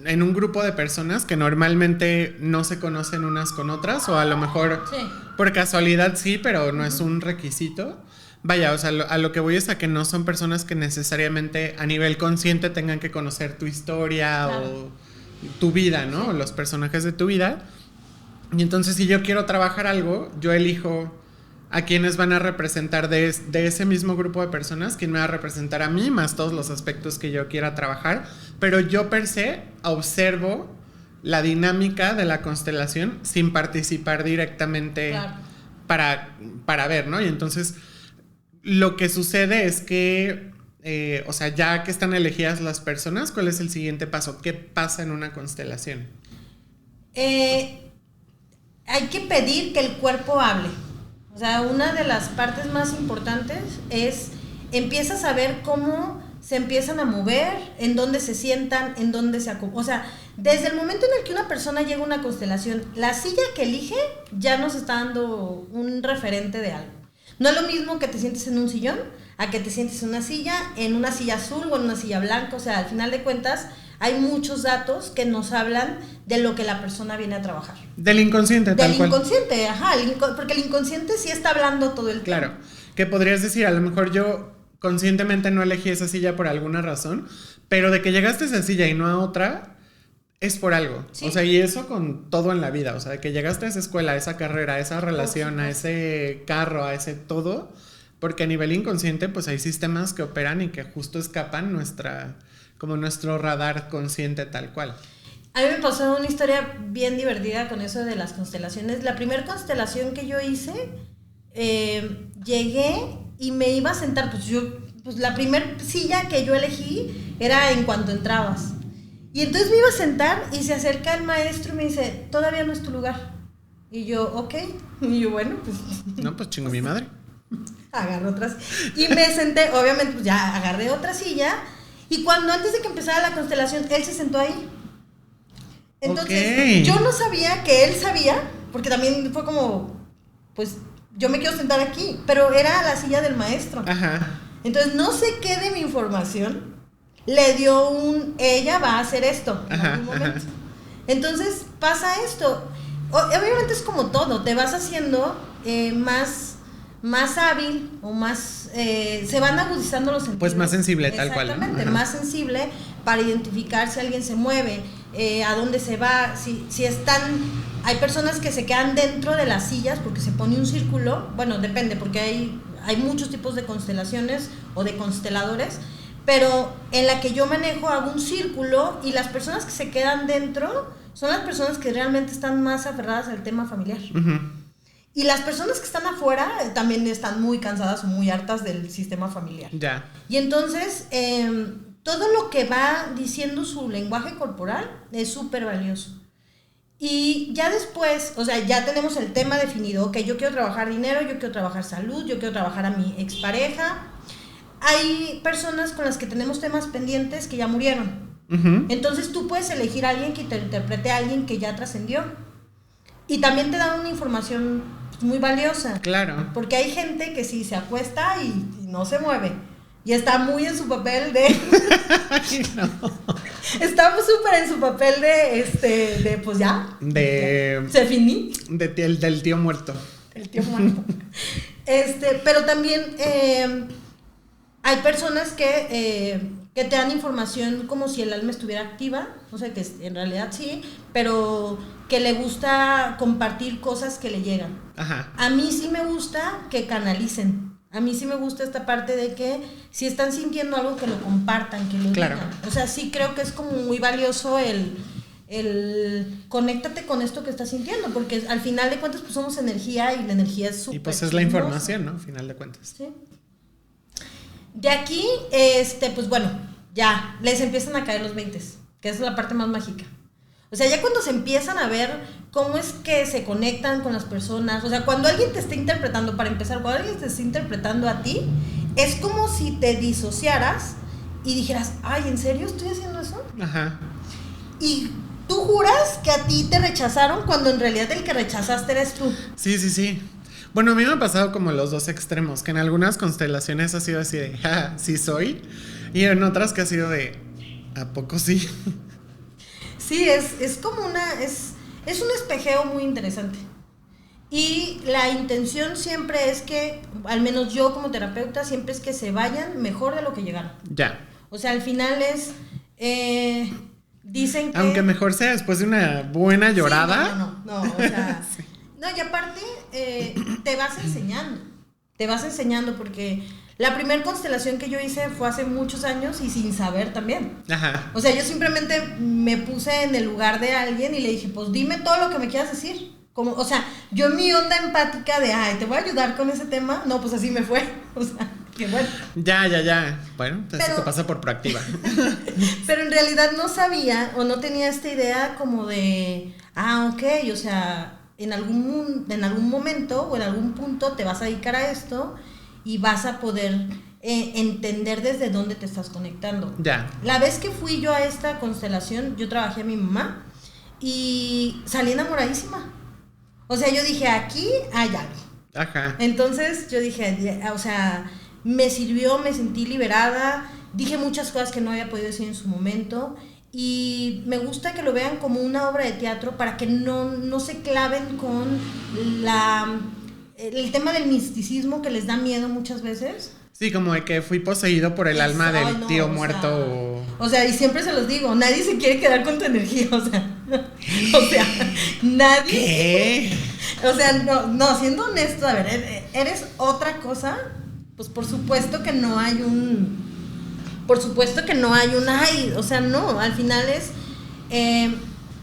en un grupo de personas que normalmente no se conocen unas con otras, o a lo mejor sí, por casualidad sí, pero no es un requisito. Vaya, o sea, a lo que voy es a que no son personas que necesariamente a nivel consciente tengan que conocer tu historia, claro, o tu vida, ¿no? Sí. O los personajes de tu vida. Y entonces si yo quiero trabajar algo, yo elijo a quienes van a representar de ese mismo grupo de personas, quién me va a representar a mí, más todos los aspectos que yo quiera trabajar, pero yo per se observo la dinámica de la constelación sin participar directamente, claro, para ver, ¿no? Y entonces lo que sucede es que, o sea, ya que están elegidas las personas, ¿cuál es el siguiente paso? ¿Qué pasa en una constelación? Hay que pedir que el cuerpo hable. O sea, una de las partes más importantes es, empiezas a ver cómo se empiezan a mover, en dónde se sientan, en dónde se acomodan. O sea, desde el momento en el que una persona llega a una constelación, la silla que elige ya nos está dando un referente de algo. No es lo mismo que te sientes en un sillón a que te sientes en una silla azul o en una silla blanca. O sea, al final de cuentas, hay muchos datos que nos hablan de lo que la persona viene a trabajar. Del inconsciente, tal cual. Del inconsciente, ajá, porque el inconsciente sí está hablando todo el tiempo. Claro, que podrías decir, a lo mejor yo conscientemente no elegí esa silla por alguna razón, pero de que llegaste a esa silla y no a otra, es por algo. ¿Sí? O sea, y eso con todo en la vida, o sea, de que llegaste a esa escuela, a esa carrera, a esa relación, a ese carro, a ese todo, porque a nivel inconsciente, pues hay sistemas que operan y que justo escapan como nuestro radar consciente tal cual. A mí me pasó una historia bien divertida con eso de las constelaciones. La primera constelación que yo hice, llegué y me iba a sentar, pues la primera silla que yo elegí era en cuanto entrabas. Y entonces me iba a sentar y se acerca el maestro y me dice, todavía no es tu lugar. Y yo, ok. Y yo, bueno, pues... No, pues chingo mi madre. Agarro otras. Y me senté, obviamente, pues ya agarré otra silla. Y cuando antes de que empezara la constelación, él se sentó ahí. Entonces, yo no sabía que él sabía, porque también fue como, pues, yo me quiero sentar aquí, pero era la silla del maestro. Ajá. Entonces, no sé qué de mi información le dio ella va a hacer esto en algún momento. Ajá. Entonces, pasa esto. Obviamente es como todo, te vas haciendo más hábil o más, se van agudizando los sentidos. Pues más sensible, tal cual. Exactamente, más sensible para identificar si alguien se mueve, a dónde se va, si están, hay personas que se quedan dentro de las sillas porque se pone un círculo, bueno, depende, porque hay muchos tipos de constelaciones o de consteladores, pero en la que yo manejo hago un círculo y las personas que se quedan dentro son las personas que realmente están más aferradas al tema familiar. Uh-huh. Y las personas que están afuera también están muy cansadas o muy hartas del sistema familiar. Ya. Y entonces, todo lo que va diciendo su lenguaje corporal es súper valioso. Y ya después, o sea, ya tenemos el tema definido. Ok, yo quiero trabajar dinero, yo quiero trabajar salud, yo quiero trabajar a mi expareja. Hay personas con las que tenemos temas pendientes que ya murieron. Uh-huh. Entonces tú puedes elegir a alguien que te interprete a alguien que ya trascendió. Y también te da una información muy valiosa. Claro. Porque hay gente que sí se acuesta y no se mueve. Y está muy en su papel de... No. Está súper en su papel de pues ya. Se finí. Del tío muerto. El tío muerto. Pero también hay personas que te dan información como si el alma estuviera activa. O sea, que en realidad sí, pero que le gusta compartir cosas que le llegan. Ajá. A mí sí me gusta que canalicen. A mí sí me gusta esta parte de que si están sintiendo algo, que lo compartan, que lo digan. O sea, sí creo que es como muy valioso el conéctate con esto que estás sintiendo, porque al final de cuentas pues somos energía y la energía es súper. Y pues es la información, ¿no? Al final de cuentas. Sí. De aquí, pues bueno, ya les empiezan a caer los 20, que es la parte más mágica. O sea, ya cuando se empiezan a ver cómo es que se conectan con las personas, o sea, cuando alguien te está interpretando, para empezar, cuando alguien te está interpretando a ti, es como si te disociaras y dijeras, ay, ¿en serio estoy haciendo eso? Ajá. Y tú juras que a ti te rechazaron cuando en realidad el que rechazaste eres tú. Sí. Bueno, a mí me ha pasado como los dos extremos, que en algunas constelaciones ha sido así de, ja, sí soy, y en otras que ha sido de, ¿a poco sí? Sí, es como es un espejeo muy interesante. Y la intención siempre es que, al menos yo como terapeuta, siempre es que se vayan mejor de lo que llegaron. Ya. O sea, al final es, dicen que... Aunque mejor sea después de una buena llorada. Sí, no, o sea... Sí. No, y aparte, te vas enseñando porque la primera constelación que yo hice fue hace muchos años y sin saber también. Ajá. O sea, yo simplemente me puse en el lugar de alguien y le dije, pues dime todo lo que me quieras decir. Como, o sea, yo en mi onda empática de, ay, te voy a ayudar con ese tema, no, pues así me fue. O sea, que bueno. Ya. Bueno, eso te pasa por proactiva. Pero en realidad no sabía o no tenía esta idea como de, ok, o sea... En algún momento o en algún punto te vas a dedicar a esto y vas a poder entender desde dónde te estás conectando. Ya. La vez que fui yo a esta constelación, yo trabajé a mi mamá y salí enamoradísima. O sea, yo dije, aquí hay algo. Ajá. Entonces yo dije, o sea, me sirvió, me sentí liberada, dije muchas cosas que no había podido decir en su momento. Y me gusta que lo vean como una obra de teatro para que no se claven con el tema del misticismo que les da miedo muchas veces. Sí, como de que fui poseído por el alma del tío muerto. O sea, y siempre se los digo, nadie se quiere quedar con tu energía, o sea, nadie. ¿Qué? O sea, no, siendo honesto, a ver, eres otra cosa, pues por supuesto que no hay ay, o sea, no, al final es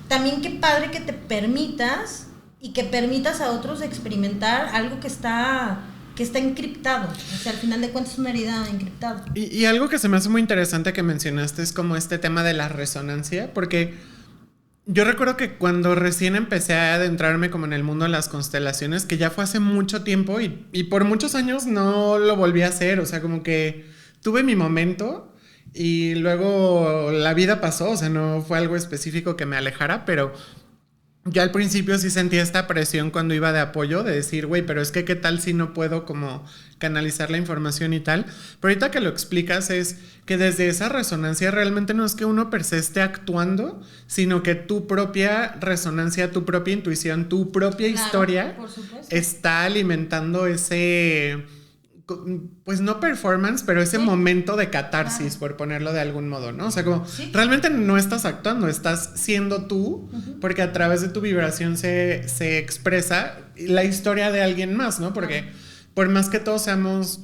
también qué padre que te permitas y que permitas a otros experimentar algo que está encriptado, o sea, al final de cuentas es una herida encriptada. Y algo que se me hace muy interesante que mencionaste es como este tema de la resonancia, porque yo recuerdo que cuando recién empecé a adentrarme como en el mundo de las constelaciones, que ya fue hace mucho tiempo y por muchos años no lo volví a hacer, o sea, como que tuve mi momento. Y luego la vida pasó, o sea, no fue algo específico que me alejara, pero yo al principio sí sentía esta presión cuando iba de apoyo, de decir, güey, pero es que qué tal si no puedo como canalizar la información y tal. Pero ahorita que lo explicas es que desde esa resonancia realmente no es que uno per se esté actuando, sino que tu propia resonancia, tu propia intuición, tu propia historia está alimentando ese... pues no performance, pero ese momento de catarsis, por ponerlo de algún modo, ¿no? O sea, como realmente no estás actuando, estás siendo tú, porque a través de tu vibración se expresa la historia de alguien más, ¿no? Porque por más que todos seamos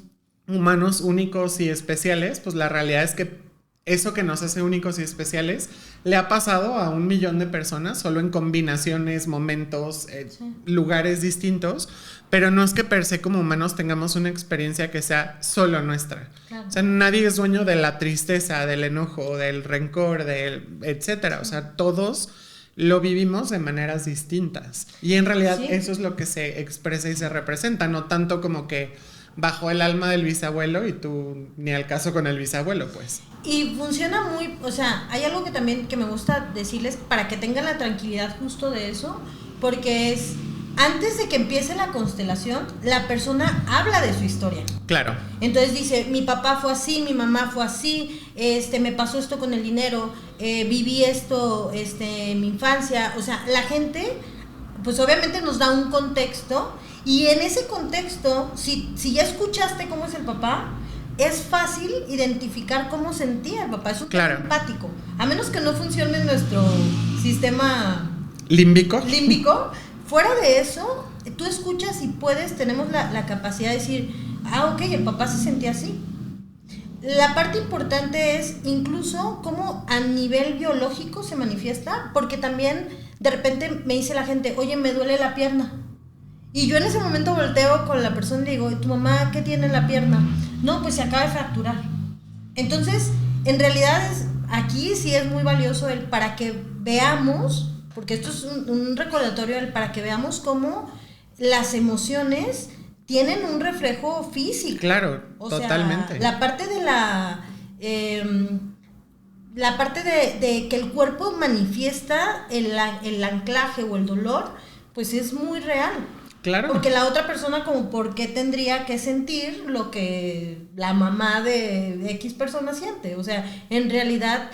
humanos únicos y especiales, pues la realidad es que eso que nos hace únicos y especiales le ha pasado a 1 millón de personas, solo en combinaciones, momentos, lugares distintos, pero no es que per se como humanos tengamos una experiencia que sea solo nuestra. Claro. O sea, nadie es dueño de la tristeza, del enojo, del rencor, etcétera. O sea, todos lo vivimos de maneras distintas. Y en realidad eso es lo que se expresa y se representa, no tanto como que bajo el alma del bisabuelo y tú ni al caso con el bisabuelo, pues. Y funciona muy, o sea, hay algo que también que me gusta decirles para que tengan la tranquilidad justo de eso, porque es, antes de que empiece la constelación, la persona habla de su historia. Claro. Entonces dice, mi papá fue así, mi mamá fue así, me pasó esto con el dinero, viví esto, en mi infancia. O sea, la gente, pues obviamente nos da un contexto, y en ese contexto, si ya escuchaste cómo es el papá, es fácil identificar cómo sentía el papá. Es un tema empático. A menos que no funcione nuestro sistema límbico. Fuera de eso, tú escuchas y tenemos la capacidad de decir, ok, el papá se sentía así. La parte importante es incluso cómo a nivel biológico se manifiesta, porque también de repente me dice la gente, oye, me duele la pierna. Y yo en ese momento volteo con la persona y le digo, ¿tu mamá qué tiene en la pierna? No, pues se acaba de fracturar. Entonces, en realidad aquí sí es muy valioso el para que veamos, porque esto es un recordatorio para que veamos cómo las emociones tienen un reflejo físico. Claro, totalmente. Sea, la parte de la parte de que el cuerpo manifiesta el anclaje o el dolor, pues es muy real. Claro. Porque la otra persona como por qué tendría que sentir lo que la mamá de X persona siente. O sea, en realidad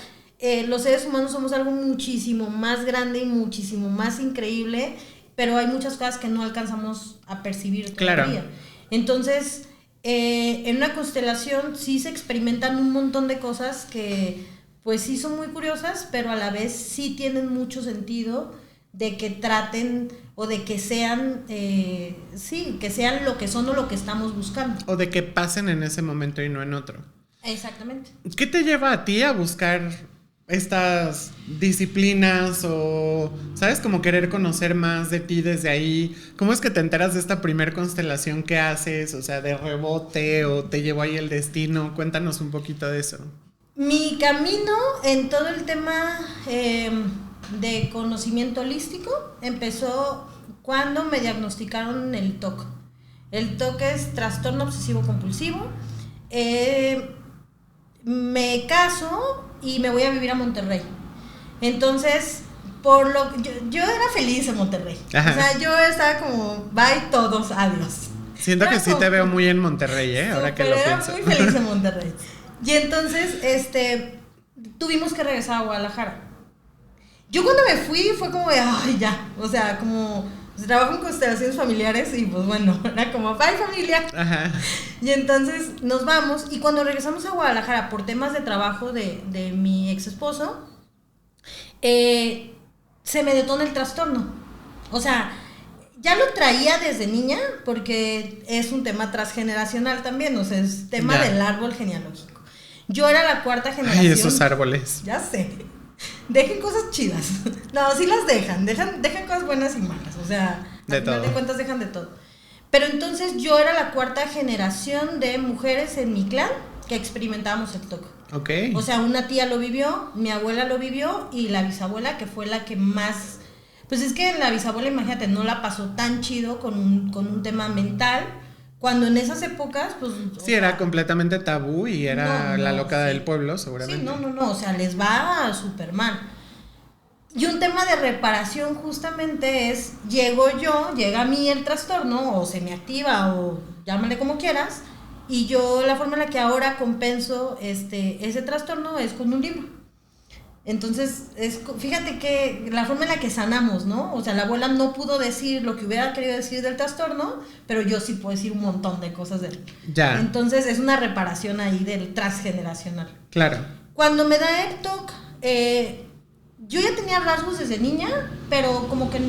los seres humanos somos algo muchísimo más grande y muchísimo más increíble, pero hay muchas cosas que no alcanzamos a percibir todavía. Claro. Entonces, en una constelación sí se experimentan un montón de cosas que pues sí son muy curiosas, pero a la vez sí tienen mucho sentido de que traten o de que sean, que sean lo que son o lo que estamos buscando. O de que pasen en ese momento y no en otro. Exactamente. ¿Qué te lleva a ti a buscar estas disciplinas o, sabes, como querer conocer más de ti desde ahí? ¿Cómo es que te enteras de esta primer constelación que haces? O sea, de rebote o te llevó ahí el destino. Cuéntanos un poquito de eso. Mi camino en todo el tema de conocimiento holístico empezó cuando me diagnosticaron el TOC. El TOC es trastorno obsesivo compulsivo. Me caso y me voy a vivir a Monterrey. Entonces, yo era feliz en Monterrey. Ajá. O sea, yo estaba como, bye todos, adiós. Siento que sí te veo muy en Monterrey, ahora que lo pienso. Era muy feliz en Monterrey. Y entonces, tuvimos que regresar a Guadalajara. Yo cuando me fui fue como de, ay, ya. O sea, como, pues, trabajo en constelaciones familiares y pues bueno, era como, bye familia. Ajá. Y entonces nos vamos y cuando regresamos a Guadalajara por temas de trabajo de mi ex esposo, se me detona el trastorno. O sea, ya lo traía desde niña porque es un tema transgeneracional también, o sea, es tema del árbol genealógico. Yo era la cuarta generación. Ay, esos árboles. Ya sé. Dejen cosas chidas. No, sí las dejan cosas buenas y malas. O sea, al final de cuentas dejan de todo. Pero entonces yo era la cuarta generación de mujeres en mi clan que experimentábamos el TOC. Ok. O sea, una tía lo vivió, mi abuela lo vivió y la bisabuela, que fue la que más... Pues es que la bisabuela, imagínate, no la pasó tan chido con un tema mental, cuando en esas épocas, pues... Sí, era completamente tabú y era la loca del pueblo, seguramente. Sí, no, o sea, les va súper mal. Y un tema de reparación justamente es, llega a mí el trastorno, o se me activa, o llámale como quieras, y yo la forma en la que ahora compenso ese trastorno es con un libro. Entonces, fíjate que la forma en la que sanamos, ¿no? O sea, la abuela no pudo decir lo que hubiera querido decir del trastorno, pero yo sí puedo decir un montón de cosas de él. Ya. Entonces, es una reparación ahí del transgeneracional. Claro. Cuando me da el TOC, yo ya tenía rasgos desde niña, pero como que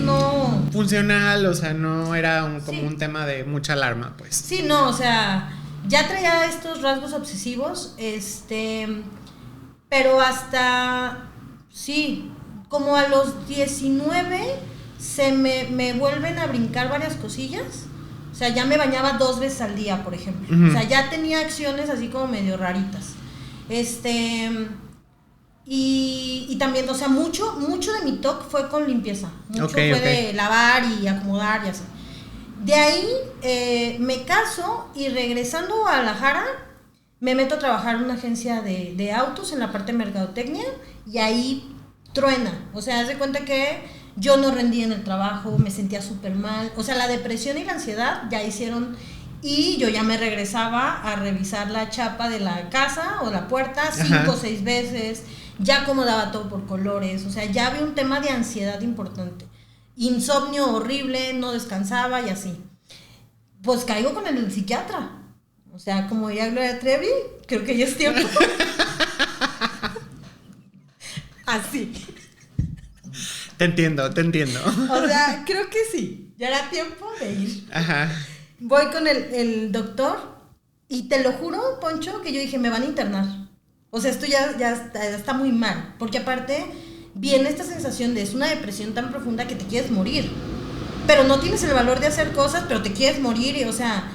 no... Funcional, o sea, no era un tema de mucha alarma, pues. Sí, no, o sea, ya traía estos rasgos obsesivos, pero hasta, sí, como a los 19 se me vuelven a brincar varias cosillas. O sea, ya me bañaba 2 veces al día, por ejemplo. Uh-huh. O sea, ya tenía acciones así como medio raritas. Y también, o sea, mucho de mi TOC fue con limpieza. Mucho fue de lavar y acomodar y así. De ahí me caso y regresando a Guadalajara me meto a trabajar en una agencia de autos en la parte de mercadotecnia y ahí truena. O sea, haz de cuenta que yo no rendía en el trabajo, me sentía súper mal. O sea, la depresión y la ansiedad ya hicieron... Y yo ya me regresaba a revisar la chapa de la casa o la puerta 5 o 6 veces. Ya acomodaba todo por colores. O sea, ya había un tema de ansiedad importante. Insomnio horrible, no descansaba y así. Pues caigo con el psiquiatra. O sea, como diría Gloria Trevi, creo que ya es tiempo. Así. Te entiendo. O sea, creo que sí. Ya era tiempo de ir. Ajá. Voy con el doctor y te lo juro, Poncho, que yo dije, me van a internar. O sea, esto ya está muy mal. Porque aparte viene esta sensación de es una depresión tan profunda que te quieres morir. Pero no tienes el valor de hacer cosas, pero te quieres morir. Y, o sea,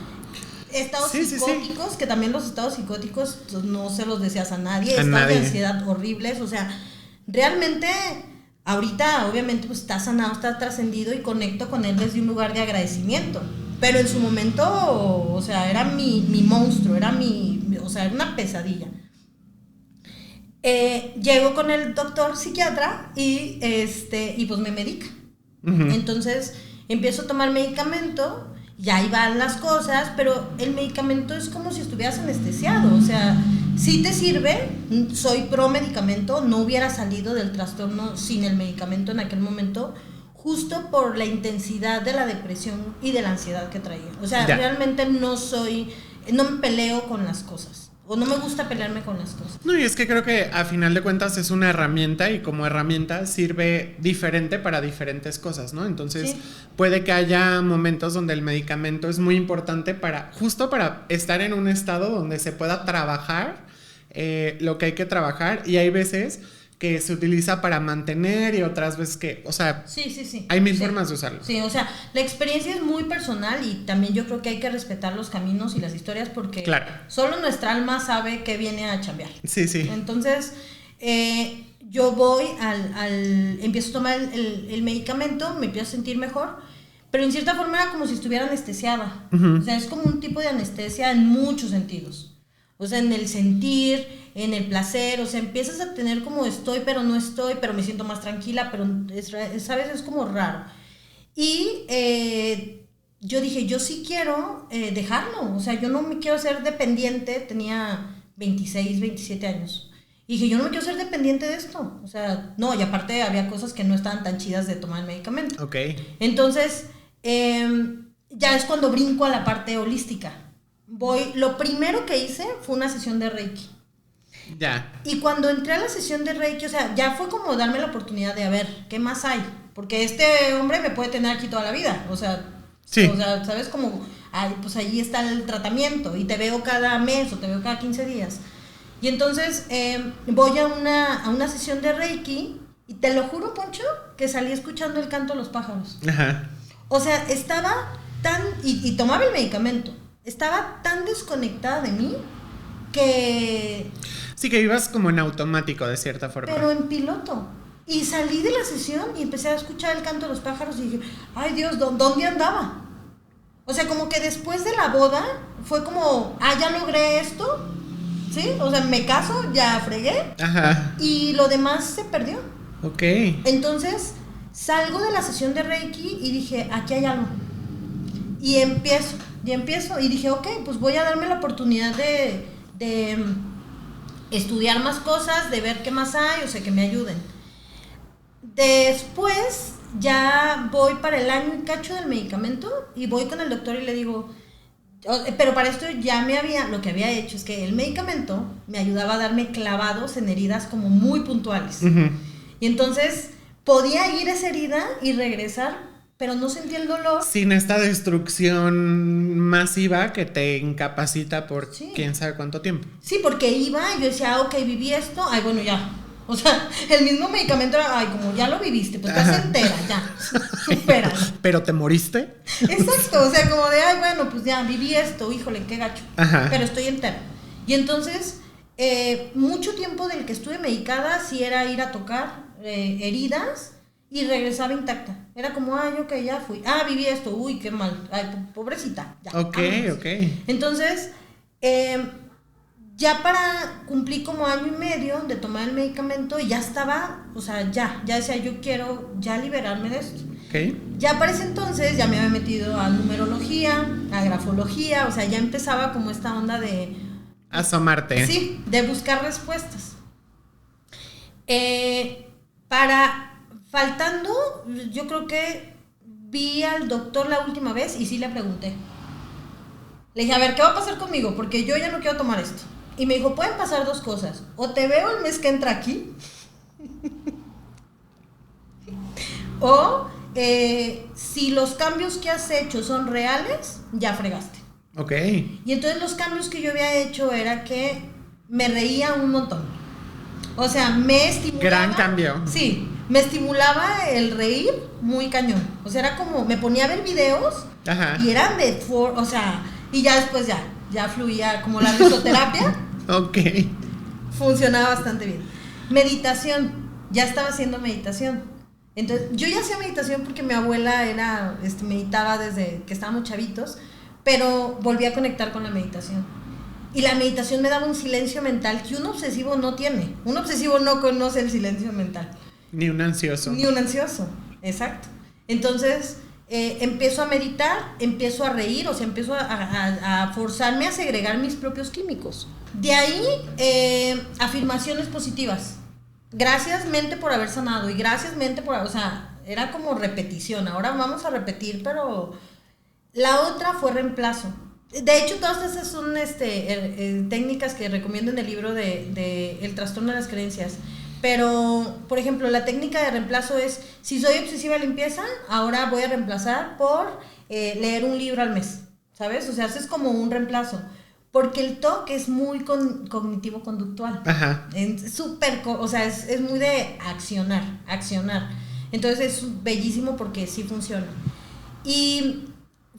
estados psicóticos, que también los estados psicóticos no se los deseas a nadie. Estados de ansiedad horribles. O sea, realmente... Ahorita, obviamente, pues está sanado, está trascendido y conecto con él desde un lugar de agradecimiento. Pero en su momento, o sea, era mi monstruo, era era una pesadilla. Llego con el doctor psiquiatra y pues me medica. Uh-huh. Entonces, empiezo a tomar medicamento, y ahí van las cosas, pero el medicamento es como si estuvieras anestesiado, o sea, sí te sirve, soy pro medicamento, no hubiera salido del trastorno sin el medicamento en aquel momento, justo por la intensidad de la depresión y de la ansiedad que traía. O sea, realmente no me peleo con las cosas. O no me gusta pelearme con las cosas. No, y es que creo que a final de cuentas es una herramienta y como herramienta sirve diferente para diferentes cosas, ¿no? Entonces puede que haya momentos donde el medicamento es muy importante justo para estar en un estado donde se pueda trabajar lo que hay que trabajar, y hay veces que se utiliza para mantener y otras veces que, o sea, hay mil formas de usarlo. Sí, o sea, la experiencia es muy personal y también yo creo que hay que respetar los caminos y las historias porque solo nuestra alma sabe que viene a chambear. Sí. Entonces, yo voy empiezo a tomar el medicamento, me empiezo a sentir mejor, pero en cierta forma era como si estuviera anestesiada. O sea, es como un tipo de anestesia en muchos sentidos. O sea, en el sentir, en el placer, o sea, empiezas a tener como estoy, pero no estoy, pero me siento más tranquila, pero, ¿sabes? Es como raro. Y yo dije, yo sí quiero dejarlo, o sea, yo no me quiero ser dependiente, tenía 26, 27 años. Y dije, yo no me quiero ser dependiente de esto, o sea, no, y aparte había cosas que no estaban tan chidas de tomar el medicamento. Ok. Entonces, ya es cuando brinco a la parte holística. Lo primero que hice fue una sesión de Reiki. Ya. Y cuando entré a la sesión de Reiki, o sea, ya fue como darme la oportunidad de, a ver, ¿qué más hay? Porque este hombre me puede tener aquí toda la vida, o sea, ¿sabes? Como, pues allí está el tratamiento y te veo cada mes o te veo cada 15 días. Y entonces voy a una sesión de Reiki y te lo juro, Poncho, que salí escuchando el canto de los pájaros. Ajá. O sea, estaba tan, y tomaba el medicamento, estaba tan desconectada de mí que... Sí, que ibas como en automático de cierta forma. Pero en piloto. Y salí de la sesión y empecé a escuchar el canto de los pájaros y dije, ay Dios, ¿dónde andaba? O sea, como que después de la boda fue como, ya logré esto, ¿sí? O sea, me caso, ya fregué. Ajá. Y lo demás se perdió. Ok. Entonces, salgo de la sesión de Reiki y dije, aquí hay algo. Y empiezo. Y dije, ok, pues voy a darme la oportunidad de estudiar más cosas, de ver qué más hay, o sea, que me ayuden. Después ya voy para el año y cacho del medicamento y voy con el doctor y le digo, pero para esto lo que había hecho es que el medicamento me ayudaba a darme clavados en heridas como muy puntuales. Uh-huh. Y entonces podía ir a esa herida y regresar, pero no sentía el dolor. Sin esta destrucción masiva que te incapacita por quién sabe cuánto tiempo. Sí, porque iba y yo decía, ok, viví esto, bueno, ya. O sea, el mismo medicamento era, como ya lo viviste, pues estás entera, ya, supera. ¿Pero te moriste? Exacto, o sea, como de, bueno, pues ya viví esto, híjole, qué gacho. Ajá. Pero estoy entera. Y entonces, mucho tiempo del que estuve medicada sí era ir a tocar heridas y regresaba intacta. Era como, ok, ya fui. Viví esto, uy, qué mal. Ay, pobrecita. Ya, ok. Entonces, ya cumplí como año y medio de tomar el medicamento y ya estaba, o sea, ya decía, yo quiero ya liberarme de esto. Okay. Ya para ese entonces ya me había metido a numerología, a grafología, o sea, ya empezaba como esta onda de... asomarte. Sí, de buscar respuestas. Faltando, yo creo que vi al doctor la última vez y sí le pregunté. Le dije, a ver, ¿qué va a pasar conmigo? Porque yo ya no quiero tomar esto. Y me dijo, pueden pasar dos cosas. O te veo el mes que entra aquí. O si los cambios que has hecho son reales, ya fregaste. Ok. Y entonces los cambios que yo había hecho era que me reía un montón. O sea, me estimulaba. Gran cambio. Sí, me estimulaba el reír muy cañón. O sea, era como, me ponía a ver videos. Ajá. Y eran o sea, y ya después ya fluía como la risoterapia. Ok. Funcionaba bastante bien. Meditación, ya estaba haciendo meditación. Entonces, yo ya hacía meditación porque mi abuela meditaba desde que estábamos chavitos, pero volví a conectar con la meditación. Y la meditación me daba un silencio mental que un obsesivo no tiene. Un obsesivo no conoce el silencio mental. Ni un ansioso. Ni un ansioso, exacto. Entonces, empiezo a meditar, empiezo a reír, o sea, empiezo a forzarme a segregar mis propios químicos. De ahí, afirmaciones positivas. Gracias, mente, por haber sanado. Y gracias, mente, por... O sea, era como repetición. Ahora vamos a repetir, pero... La otra fue reemplazo. De hecho, todas esas son técnicas que recomiendo en el libro de El trastorno de las creencias. Pero, por ejemplo, la técnica de reemplazo es, si soy obsesiva limpieza, ahora voy a reemplazar por leer un libro al mes, ¿sabes? O sea, haces como un reemplazo. Porque el TOC es muy cognitivo-conductual. Ajá. Es súper, o sea, es muy de accionar. Entonces es bellísimo porque sí funciona. Y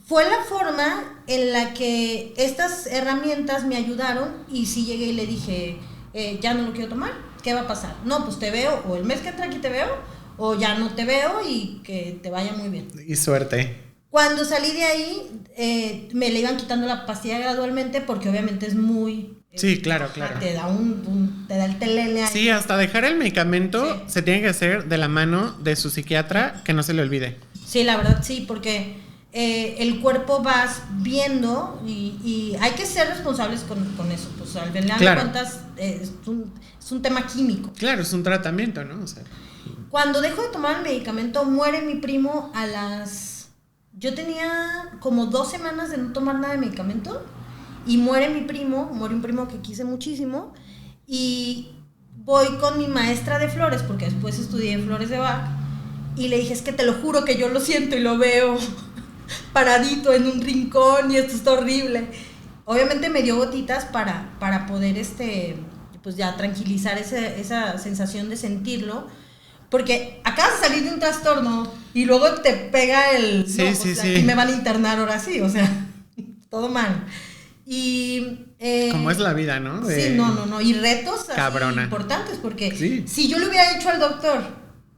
fue la forma en la que estas herramientas me ayudaron y sí llegué y le dije, ya no lo quiero tomar, ¿qué va a pasar? No, pues te veo, o el mes que entra aquí te veo, o ya no te veo y que te vaya muy bien. Y suerte. Cuando salí de ahí, me le iban quitando la pastilla gradualmente porque obviamente es muy... Sí, claro. Te da te da el telele ahí. Sí, hasta dejar el medicamento Sí. se tiene que hacer de la mano de su psiquiatra, que no se le olvide. Sí, la verdad sí, porque el cuerpo vas viendo y hay que ser responsables con eso. Pues al final de cuentas es un tema químico. Claro, es un tratamiento, ¿no? O sea, cuando dejo de tomar el medicamento, muere mi primo yo tenía como 2 semanas de no tomar nada de medicamento y muere un primo que quise muchísimo y voy con mi maestra de flores, porque después estudié flores de Bach, y le dije, es que te lo juro que yo lo siento y lo veo paradito en un rincón y esto está horrible. Obviamente me dio gotitas para poder pues ya tranquilizar esa sensación de sentirlo. Porque acabas de salir de un trastorno y luego te pega Sí, y me van a internar ahora sí, o sea, todo mal. Y... como es la vida, ¿no? Sí, no. Y retos así importantes, porque si yo le hubiera dicho al doctor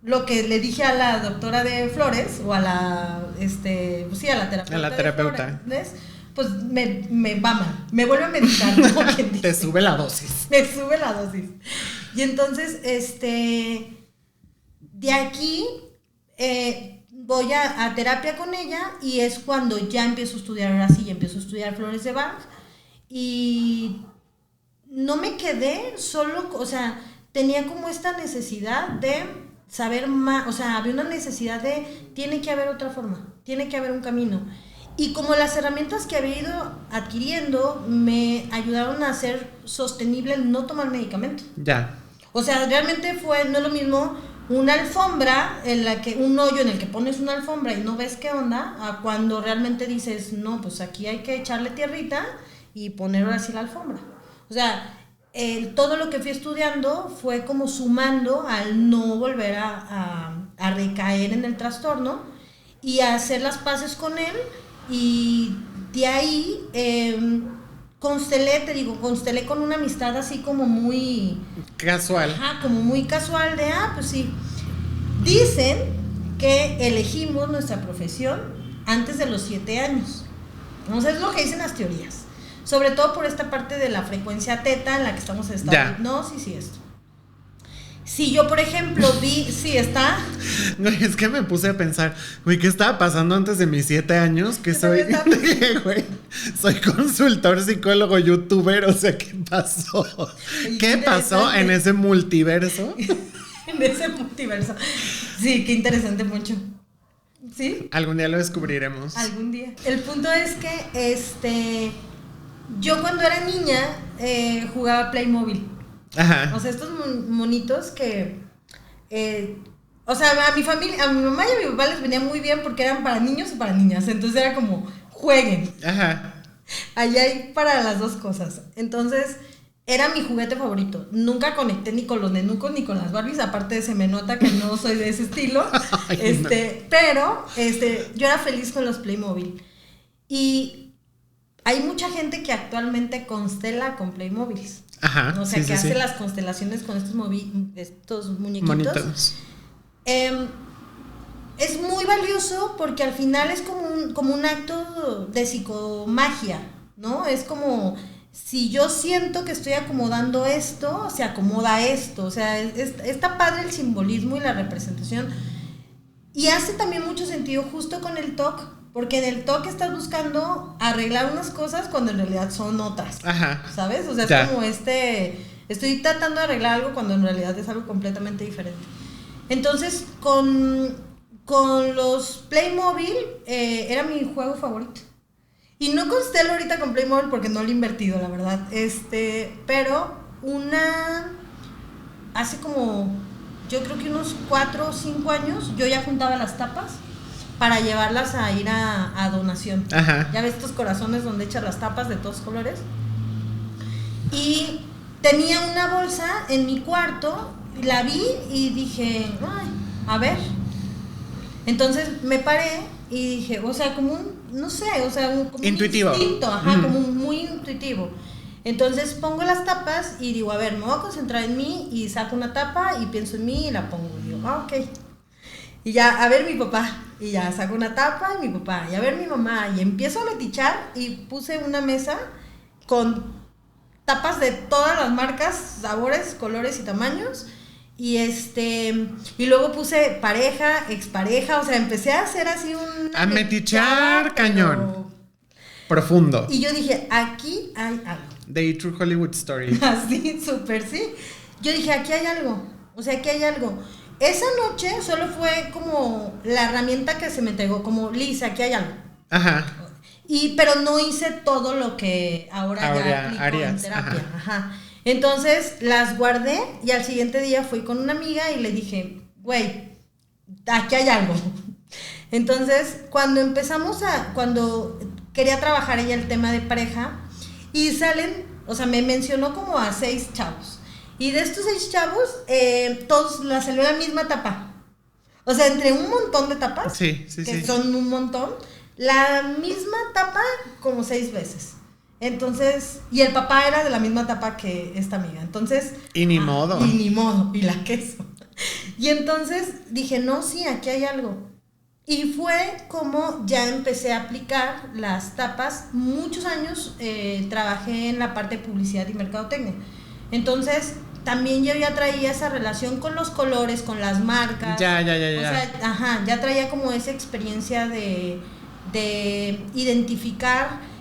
lo que le dije a la doctora de flores, o a la, sí, a la terapeuta. A la terapeuta. Flores, pues me va mal, me vuelve a medicar, ¿no? Te sube la dosis. Me sube la dosis. Y entonces, de aquí voy a terapia con ella y es cuando ya empiezo a estudiar, ahora sí, ya empiezo a estudiar flores de Bach y no me quedé solo, o sea, tenía como esta necesidad de saber más, o sea, había una necesidad tiene que haber otra forma, tiene que haber un camino. Y como las herramientas que había ido adquiriendo me ayudaron a hacer sostenible el no tomar medicamento. Ya. O sea, realmente no es lo mismo una alfombra un hoyo en el que pones una alfombra y no ves qué onda, a cuando realmente dices, no, pues aquí hay que echarle tierrita y poner ahora sí la alfombra. O sea, todo lo que fui estudiando fue como sumando al no volver a recaer en el trastorno y a hacer las paces con él, y de ahí constelé con una amistad así como muy... casual. Ajá, como muy casual pues sí. Dicen que elegimos nuestra profesión antes de los 7 años. No sé, es lo que dicen las teorías. Sobre todo por esta parte de la frecuencia teta en la que estamos en estado de hipnosis y esto. Si yo, por ejemplo, sí, está... Güey, es que me puse a pensar, güey, ¿qué estaba pasando antes de mis 7 años? Que soy, güey, soy consultor, psicólogo, youtuber, o sea, ¿qué pasó? ¿Qué pasó en ese multiverso? En ese multiverso. Sí, qué interesante, mucho. ¿Sí? Algún día lo descubriremos. Algún día. El punto es que, yo cuando era niña, jugaba Playmobil. Ajá. O sea, estos monitos que... o sea, a mi familia, a mi mamá y a mi papá les venía muy bien porque eran para niños y para niñas. Entonces era como, jueguen. Ajá. Allá hay para las dos cosas. Entonces, era mi juguete favorito. Nunca conecté ni con los nenucos ni con las Barbies. Aparte, se me nota que no soy de ese estilo. Ay, no. Pero, yo era feliz con los Playmobil. Y hay mucha gente que actualmente constela con Playmobiles. Ajá. O sea, que hace las constelaciones con estos muñequitos. Monitos. Es muy valioso porque al final es como un acto de psicomagia, ¿no? Es como, si yo siento que estoy acomodando esto, se acomoda esto. O sea, está padre el simbolismo y la representación. Y hace también mucho sentido justo con el TOC, porque en el TOC estás buscando arreglar unas cosas cuando en realidad son otras. Ajá. ¿Sabes? O sea, Ya. es como estoy tratando de arreglar algo cuando en realidad es algo completamente diferente. Entonces, con los Playmobil, era mi juego favorito. Y no constelo ahorita con Playmobil porque no lo he invertido, la verdad. Pero hace como, yo creo que unos 4 o 5 años, yo ya juntaba las tapas para llevarlas a ir a donación. Ajá. Ya ves estos corazones donde echas las tapas de todos colores. Y tenía una bolsa en mi cuarto, la vi y dije, ay, a ver. Entonces me paré y dije, o sea, como no sé, o sea, como intuitivo. Un instinto, ajá, como muy intuitivo. Entonces pongo las tapas y digo, a ver, me voy a concentrar en mí, y saco una tapa y pienso en mí y la pongo. Y digo, ok. Y ya, a ver mi papá, y ya saco una tapa y mi papá, y a ver mi mamá, y empiezo a metichar y puse una mesa con tapas de todas las marcas, sabores, colores y tamaños. Y y luego puse pareja, expareja, o sea, empecé a hacer así a metichar cañón. Profundo. Y yo dije, aquí hay algo. The True Hollywood Story. Así, súper, sí. Yo dije, aquí hay algo. O sea, aquí hay algo. Esa noche solo fue como la herramienta que se me entregó, como, Liz, aquí hay algo. Ajá. Pero no hice todo lo que ahora ya aplico harías, en terapia. Ajá. Entonces las guardé y al siguiente día fui con una amiga y le dije, güey, aquí hay algo. Entonces, cuando quería trabajar ella el tema de pareja, y o sea, me mencionó como a 6 chavos. Y de estos 6 chavos, todos la salió la misma tapa. O sea, entre un montón de tapas, que son un montón, la misma tapa como 6 veces. Entonces, y el papá era de la misma tapa que esta amiga. Entonces, y ni modo, y la queso. Y entonces dije, no, sí, aquí hay algo. Y fue como ya empecé a aplicar las tapas. Muchos años trabajé en la parte de publicidad y mercadotecnia. Entonces, también yo ya traía esa relación con los colores, con las marcas. Ya. O sea, ajá, ya traía como esa experiencia de identificar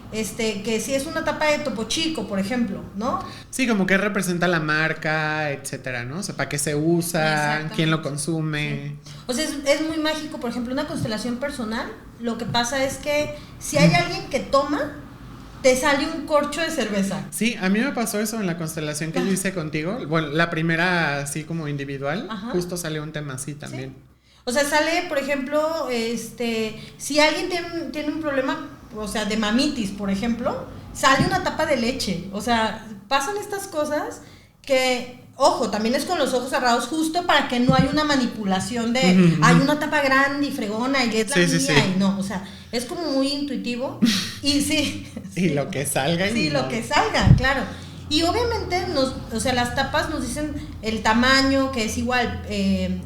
que si es una tapa de Topo Chico, por ejemplo, ¿no? Sí, como que representa la marca, etcétera, ¿no? O sea, para qué se usa, quién lo consume. Sí. O sea, es muy mágico, por ejemplo, una constelación personal. Lo que pasa es que si hay alguien que toma, te sale un corcho de cerveza. Sí, a mí me pasó eso en la constelación que yo hice contigo. Bueno, la primera así como individual, justo salió un tema así también. Sí. O sea, sale, por ejemplo, si alguien tiene un problema, o sea, de mamitis, por ejemplo, sale una tapa de leche. O sea, pasan estas cosas que, ojo, también es con los ojos cerrados, justo para que no haya una manipulación de, hay una tapa grande y fregona y es la mía, y no, o sea, es como muy intuitivo. Y sí. Y lo que salga. Sí, lo que salga, claro. Y obviamente o sea, las tapas nos dicen el tamaño, que es igual,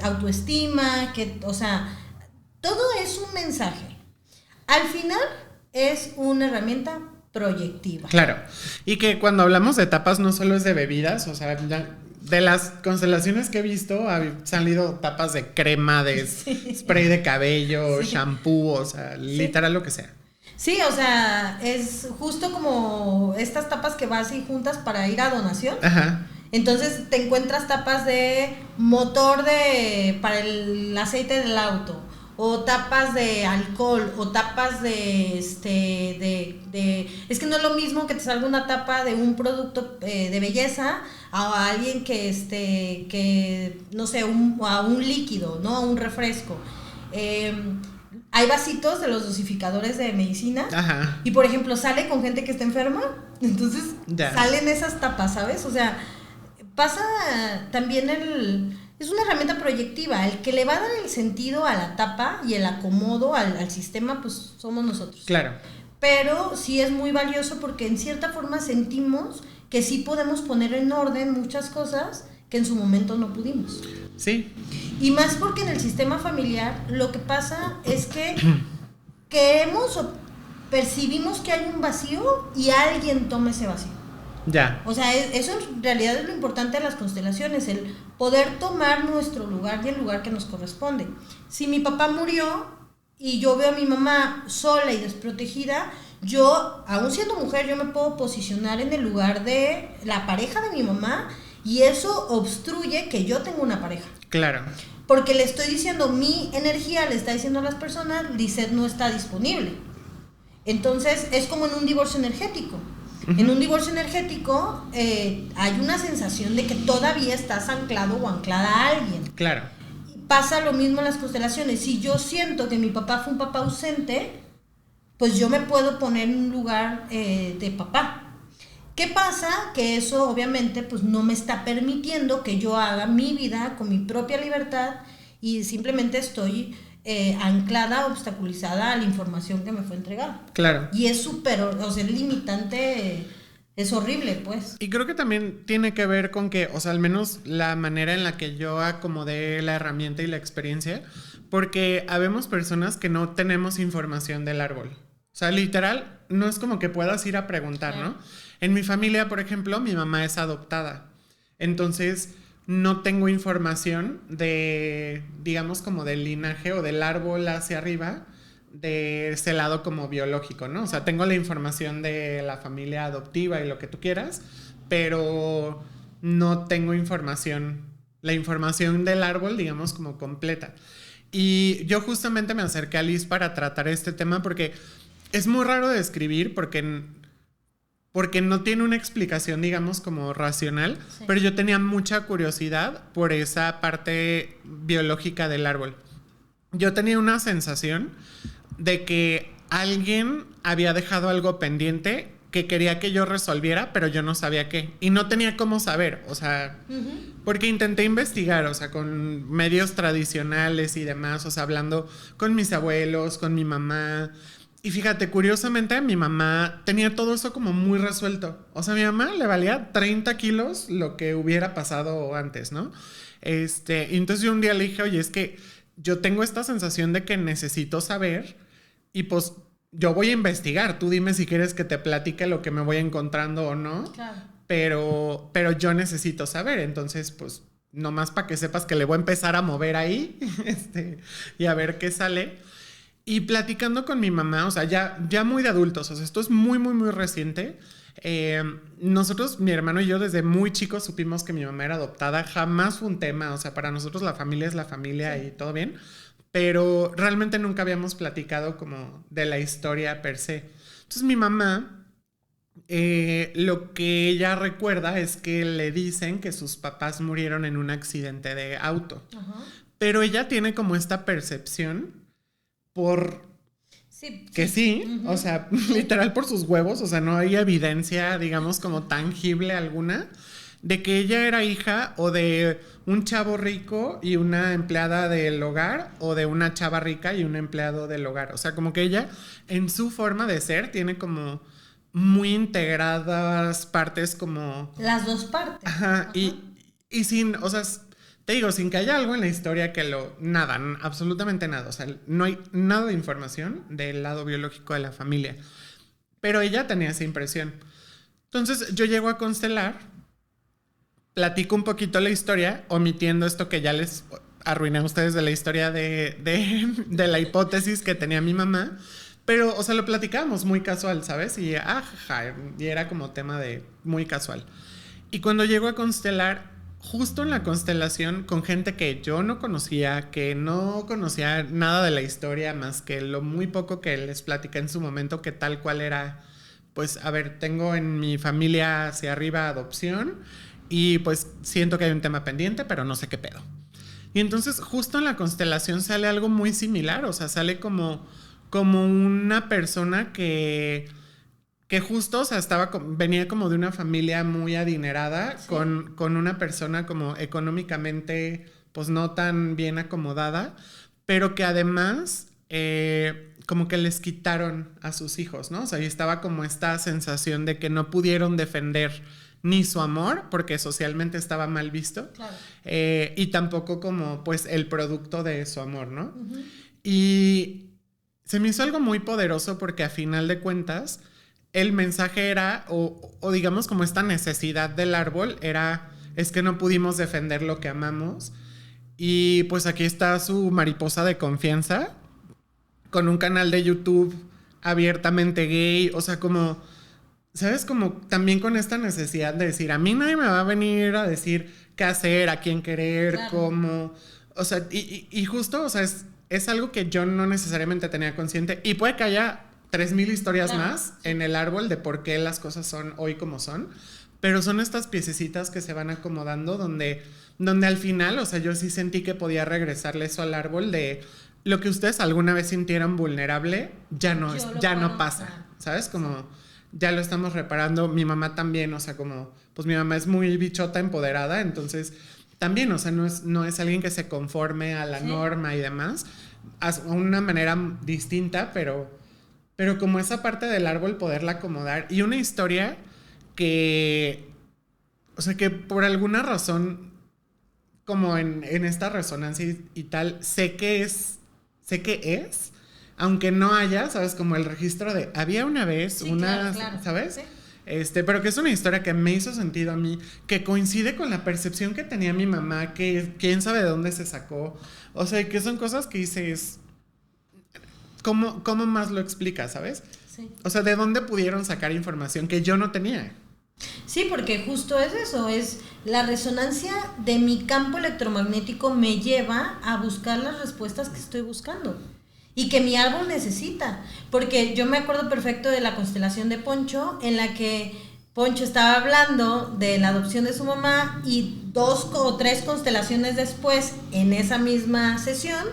autoestima, o sea, todo es un mensaje. Al final es una herramienta proyectiva. Claro. Y que cuando hablamos de tapas no solo es de bebidas, o sea, de las constelaciones que he visto han salido tapas de crema, de spray de cabello, shampoo, o sea, literal lo que sea. Sí, o sea, es justo como estas tapas que vas y juntas para ir a donación. Ajá. Entonces te encuentras tapas de motor para el aceite del auto, o tapas de alcohol, o tapas es que no es lo mismo que te salga una tapa de un producto de belleza a alguien que no sé, a un líquido, ¿no? A un refresco. Hay vasitos de los dosificadores de medicina. Ajá. Y por ejemplo sale con gente que está enferma, entonces salen esas tapas, ¿sabes? O sea, pasa también es una herramienta proyectiva. El que le va a dar el sentido a la tapa y el acomodo al sistema, pues somos nosotros. Claro. Pero sí es muy valioso porque en cierta forma sentimos que sí podemos poner en orden muchas cosas que en su momento no pudimos. Sí. Y más porque en el sistema familiar lo que pasa es que queremos o percibimos que hay un vacío y alguien toma ese vacío. Ya. O sea, eso en realidad es lo importante de las constelaciones, el poder tomar nuestro lugar y el lugar que nos corresponde. Si mi papá murió y yo veo a mi mamá sola y desprotegida, yo, aún siendo mujer, yo me puedo posicionar en el lugar de la pareja de mi mamá y eso obstruye que yo tenga una pareja. Claro. Porque le estoy diciendo, mi energía le está diciendo a las personas, Lisette no está disponible. Entonces, es como en un divorcio energético. En un divorcio energético hay una sensación de que todavía estás anclado o anclada a alguien. Claro. Pasa lo mismo en las constelaciones. Si yo siento que mi papá fue un papá ausente, pues yo me puedo poner en un lugar de papá. ¿Qué pasa? Que eso obviamente pues no me está permitiendo que yo haga mi vida con mi propia libertad y simplemente estoy anclada, obstaculizada a la información que me fue entregada. Claro. Y es súper, o sea, el limitante es horrible, pues. Y creo que también tiene que ver con que, o sea, al menos la manera en la que yo acomodé la herramienta y la experiencia, porque habemos personas que no tenemos información del árbol. O sea, literal, no es como que puedas ir a preguntar, ¿no? En mi familia, por ejemplo, mi mamá es adoptada. Entonces, no tengo información de, digamos, como del linaje o del árbol hacia arriba, de ese lado como biológico, ¿no? O sea, tengo la información de la familia adoptiva y lo que tú quieras, pero no tengo información, la información del árbol, digamos, como completa. Y yo justamente me acerqué a Liz para tratar este tema porque es muy raro de escribir porque no tiene una explicación, digamos, como racional, sí. Pero yo tenía mucha curiosidad por esa parte biológica del árbol. Yo tenía una sensación de que alguien había dejado algo pendiente que quería que yo resolviera, pero yo no sabía qué. Y no tenía cómo saber, o sea, porque intenté investigar, o sea, con medios tradicionales y demás, o sea, hablando con mis abuelos, con mi mamá. Y fíjate, curiosamente, mi mamá tenía todo eso como muy resuelto. O sea, a mi mamá le valía 30 kilos lo que hubiera pasado antes, ¿no? Y entonces yo un día le dije, oye, es que yo tengo esta sensación de que necesito saber y pues yo voy a investigar. Tú dime si quieres que te platique lo que me voy encontrando o no. Claro. Pero yo necesito saber. Entonces, pues, nomás para que sepas que le voy a empezar a mover ahí y a ver qué sale. Y platicando con mi mamá, o sea, ya muy de adultos, o sea, esto es muy, muy, muy reciente. Nosotros, mi hermano y yo, desde muy chicos supimos que mi mamá era adoptada. Jamás fue un tema, o sea, para nosotros la familia es la familia y todo bien. Pero realmente nunca habíamos platicado como de la historia per se. Entonces mi mamá, lo que ella recuerda es que le dicen que sus papás murieron en un accidente de auto. Uh-huh. Pero ella tiene como esta percepción por... Sí, que sí, uh-huh. O sea, literal por sus huevos, o sea, no hay evidencia, digamos, como tangible alguna de que ella era hija o de un chavo rico y una empleada del hogar o de una chava rica y un empleado del hogar. O sea, como que ella en su forma de ser tiene como muy integradas partes como... Las dos partes. Ajá, uh-huh. y sin, o sea, te digo, sin que haya algo en la historia que nada, absolutamente nada. O sea, no hay nada de información del lado biológico de la familia. Pero ella tenía esa impresión. Entonces yo llego a constelar, platico un poquito la historia, omitiendo esto que ya les arruiné a ustedes de la historia de la hipótesis que tenía mi mamá. Pero, o sea, lo platicábamos muy casual, ¿sabes? Y era como tema de muy casual. Y cuando llego a constelar, justo en la constelación, con gente que yo no conocía, que no conocía nada de la historia más que lo muy poco que les platicé en su momento, que tal cual era, pues, a ver, tengo en mi familia hacia arriba adopción y pues siento que hay un tema pendiente, pero no sé qué pedo. Y entonces justo en la constelación sale algo muy similar, o sea, sale como una persona que justo, o sea, venía como de una familia muy adinerada, sí. con una persona como económicamente, pues no tan bien acomodada, pero que además como que les quitaron a sus hijos, ¿no? O sea, y estaba como esta sensación de que no pudieron defender ni su amor, porque socialmente estaba mal visto, claro. Y tampoco como, pues, el producto de su amor, ¿no? Uh-huh. Y se me hizo algo muy poderoso porque a final de cuentas... el mensaje era, o digamos como esta necesidad del árbol era, es que no pudimos defender lo que amamos. Y pues aquí está su mariposa de confianza, con un canal de YouTube abiertamente gay, o sea, como, ¿sabes? Como también con esta necesidad de decir, a mí nadie me va a venir a decir qué hacer, a quién querer, claro, cómo, o sea, y justo, o sea, es algo que yo no necesariamente tenía consciente, y puede que haya 3000 historias claro, más sí, en el árbol de por qué las cosas son hoy como son, pero son estas piececitas que se van acomodando donde al final, o sea, yo sí sentí que podía regresarle eso al árbol de lo que ustedes alguna vez sintieron vulnerable, ya no pasa, ¿sabes? Como ya lo estamos reparando. Mi mamá también, o sea, como, pues mi mamá es muy bichota empoderada, entonces también, o sea, no es alguien que se conforme a la norma y demás, a una manera distinta, pero como esa parte del árbol poderla acomodar. Y una historia que, o sea, que por alguna razón, como en esta resonancia y tal, sé que es, aunque no haya, ¿sabes? Como el registro de, había una vez una, claro. ¿Sabes? Sí. Pero que es una historia que me hizo sentido a mí, que coincide con la percepción que tenía mi mamá, que quién sabe de dónde se sacó. O sea, que son cosas que dices, ¿cómo más lo explica, sabes? Sí. O sea, ¿de dónde pudieron sacar información que yo no tenía? Sí, porque justo es eso, es la resonancia de mi campo electromagnético me lleva a buscar las respuestas que estoy buscando y que mi árbol necesita, porque yo me acuerdo perfecto de la constelación de Poncho, en la que Poncho estaba hablando de la adopción de su mamá y 2 o 3 constelaciones después, en esa misma sesión,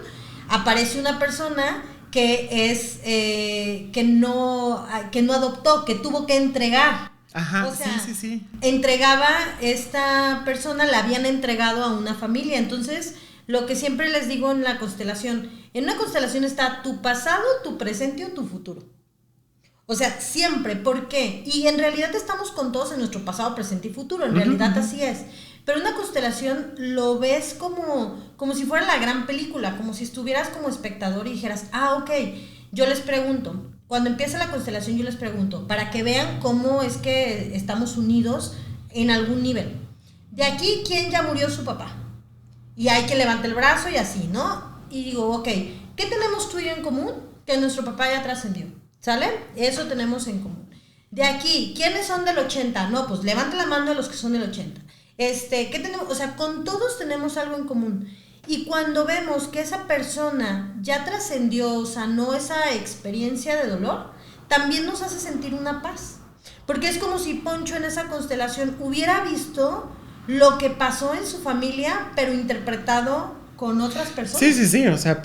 aparece una persona que es que no adoptó, que tuvo que entregar. Ajá, o sea, sí. Entregaba, esta persona la habían entregado a una familia. Entonces, lo que siempre les digo en la constelación, en una constelación está tu pasado, tu presente o tu futuro. O sea, siempre, ¿por qué? Y en realidad estamos con todos en nuestro pasado, presente y futuro, en realidad así es. Pero una constelación lo ves como si fuera la gran película, como si estuvieras como espectador y dijeras, ok, yo les pregunto. Cuando empieza la constelación yo les pregunto, para que vean cómo es que estamos unidos en algún nivel. De aquí, ¿quién ya murió su papá? Y hay que levantar el brazo y así, ¿no? Y digo, ok, ¿qué tenemos tú y yo en común? Que nuestro papá ya trascendió, ¿sale? Eso tenemos en común. De aquí, ¿quiénes son del 80? No, pues levanta la mano de los que son del 80. ¿Qué tenemos? O sea, con todos tenemos algo en común. Y cuando vemos que esa persona ya trascendió, sanó esa experiencia de dolor, también nos hace sentir una paz. Porque es como si Poncho en esa constelación hubiera visto lo que pasó en su familia, pero interpretado con otras personas. Sí, o sea,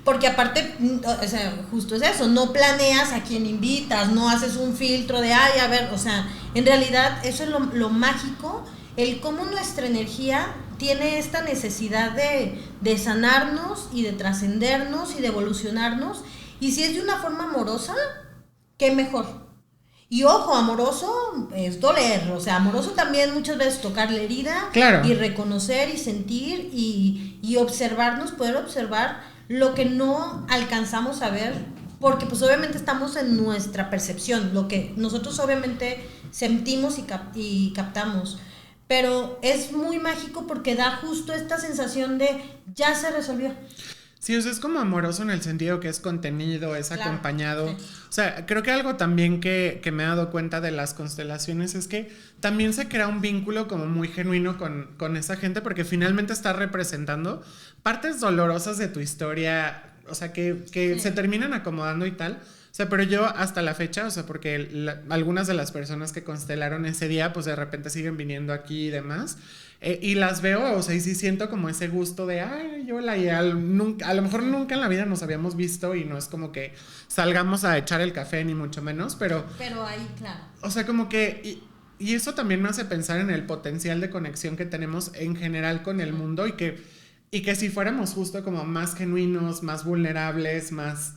porque aparte, o sea, justo es eso, no planeas a quién invitas, no haces un filtro de, a ver, o sea, en realidad eso es lo mágico, el cómo nuestra energía tiene esta necesidad de sanarnos y de trascendernos y de evolucionarnos, y si es de una forma amorosa, qué mejor. Y ojo, amoroso es doler, o sea, amoroso también muchas veces tocar la herida, claro, y reconocer y sentir y observarnos, poder observar lo que no alcanzamos a ver, porque pues obviamente estamos en nuestra percepción, lo que nosotros obviamente sentimos y captamos. Pero es muy mágico porque da justo esta sensación de ya se resolvió. Sí, o sea, es como amoroso en el sentido que es contenido, es claro, acompañado. Sí. O sea, creo que algo también que me he dado cuenta de las constelaciones es que también se crea un vínculo como muy genuino con esa gente, porque finalmente está representando partes dolorosas de tu historia, o sea, que sí, se terminan acomodando y tal. O sea, pero yo hasta la fecha, o sea, porque algunas de las personas que constelaron ese día, pues de repente siguen viniendo aquí y demás, y las veo, o sea, y sí siento como ese gusto de, hola, y a lo mejor nunca en la vida nos habíamos visto y no es como que salgamos a echar el café, ni mucho menos, pero ahí, claro. O sea, como que, y eso también me hace pensar en el potencial de conexión que tenemos en general con el mundo y que si fuéramos justo como más genuinos, más vulnerables, más,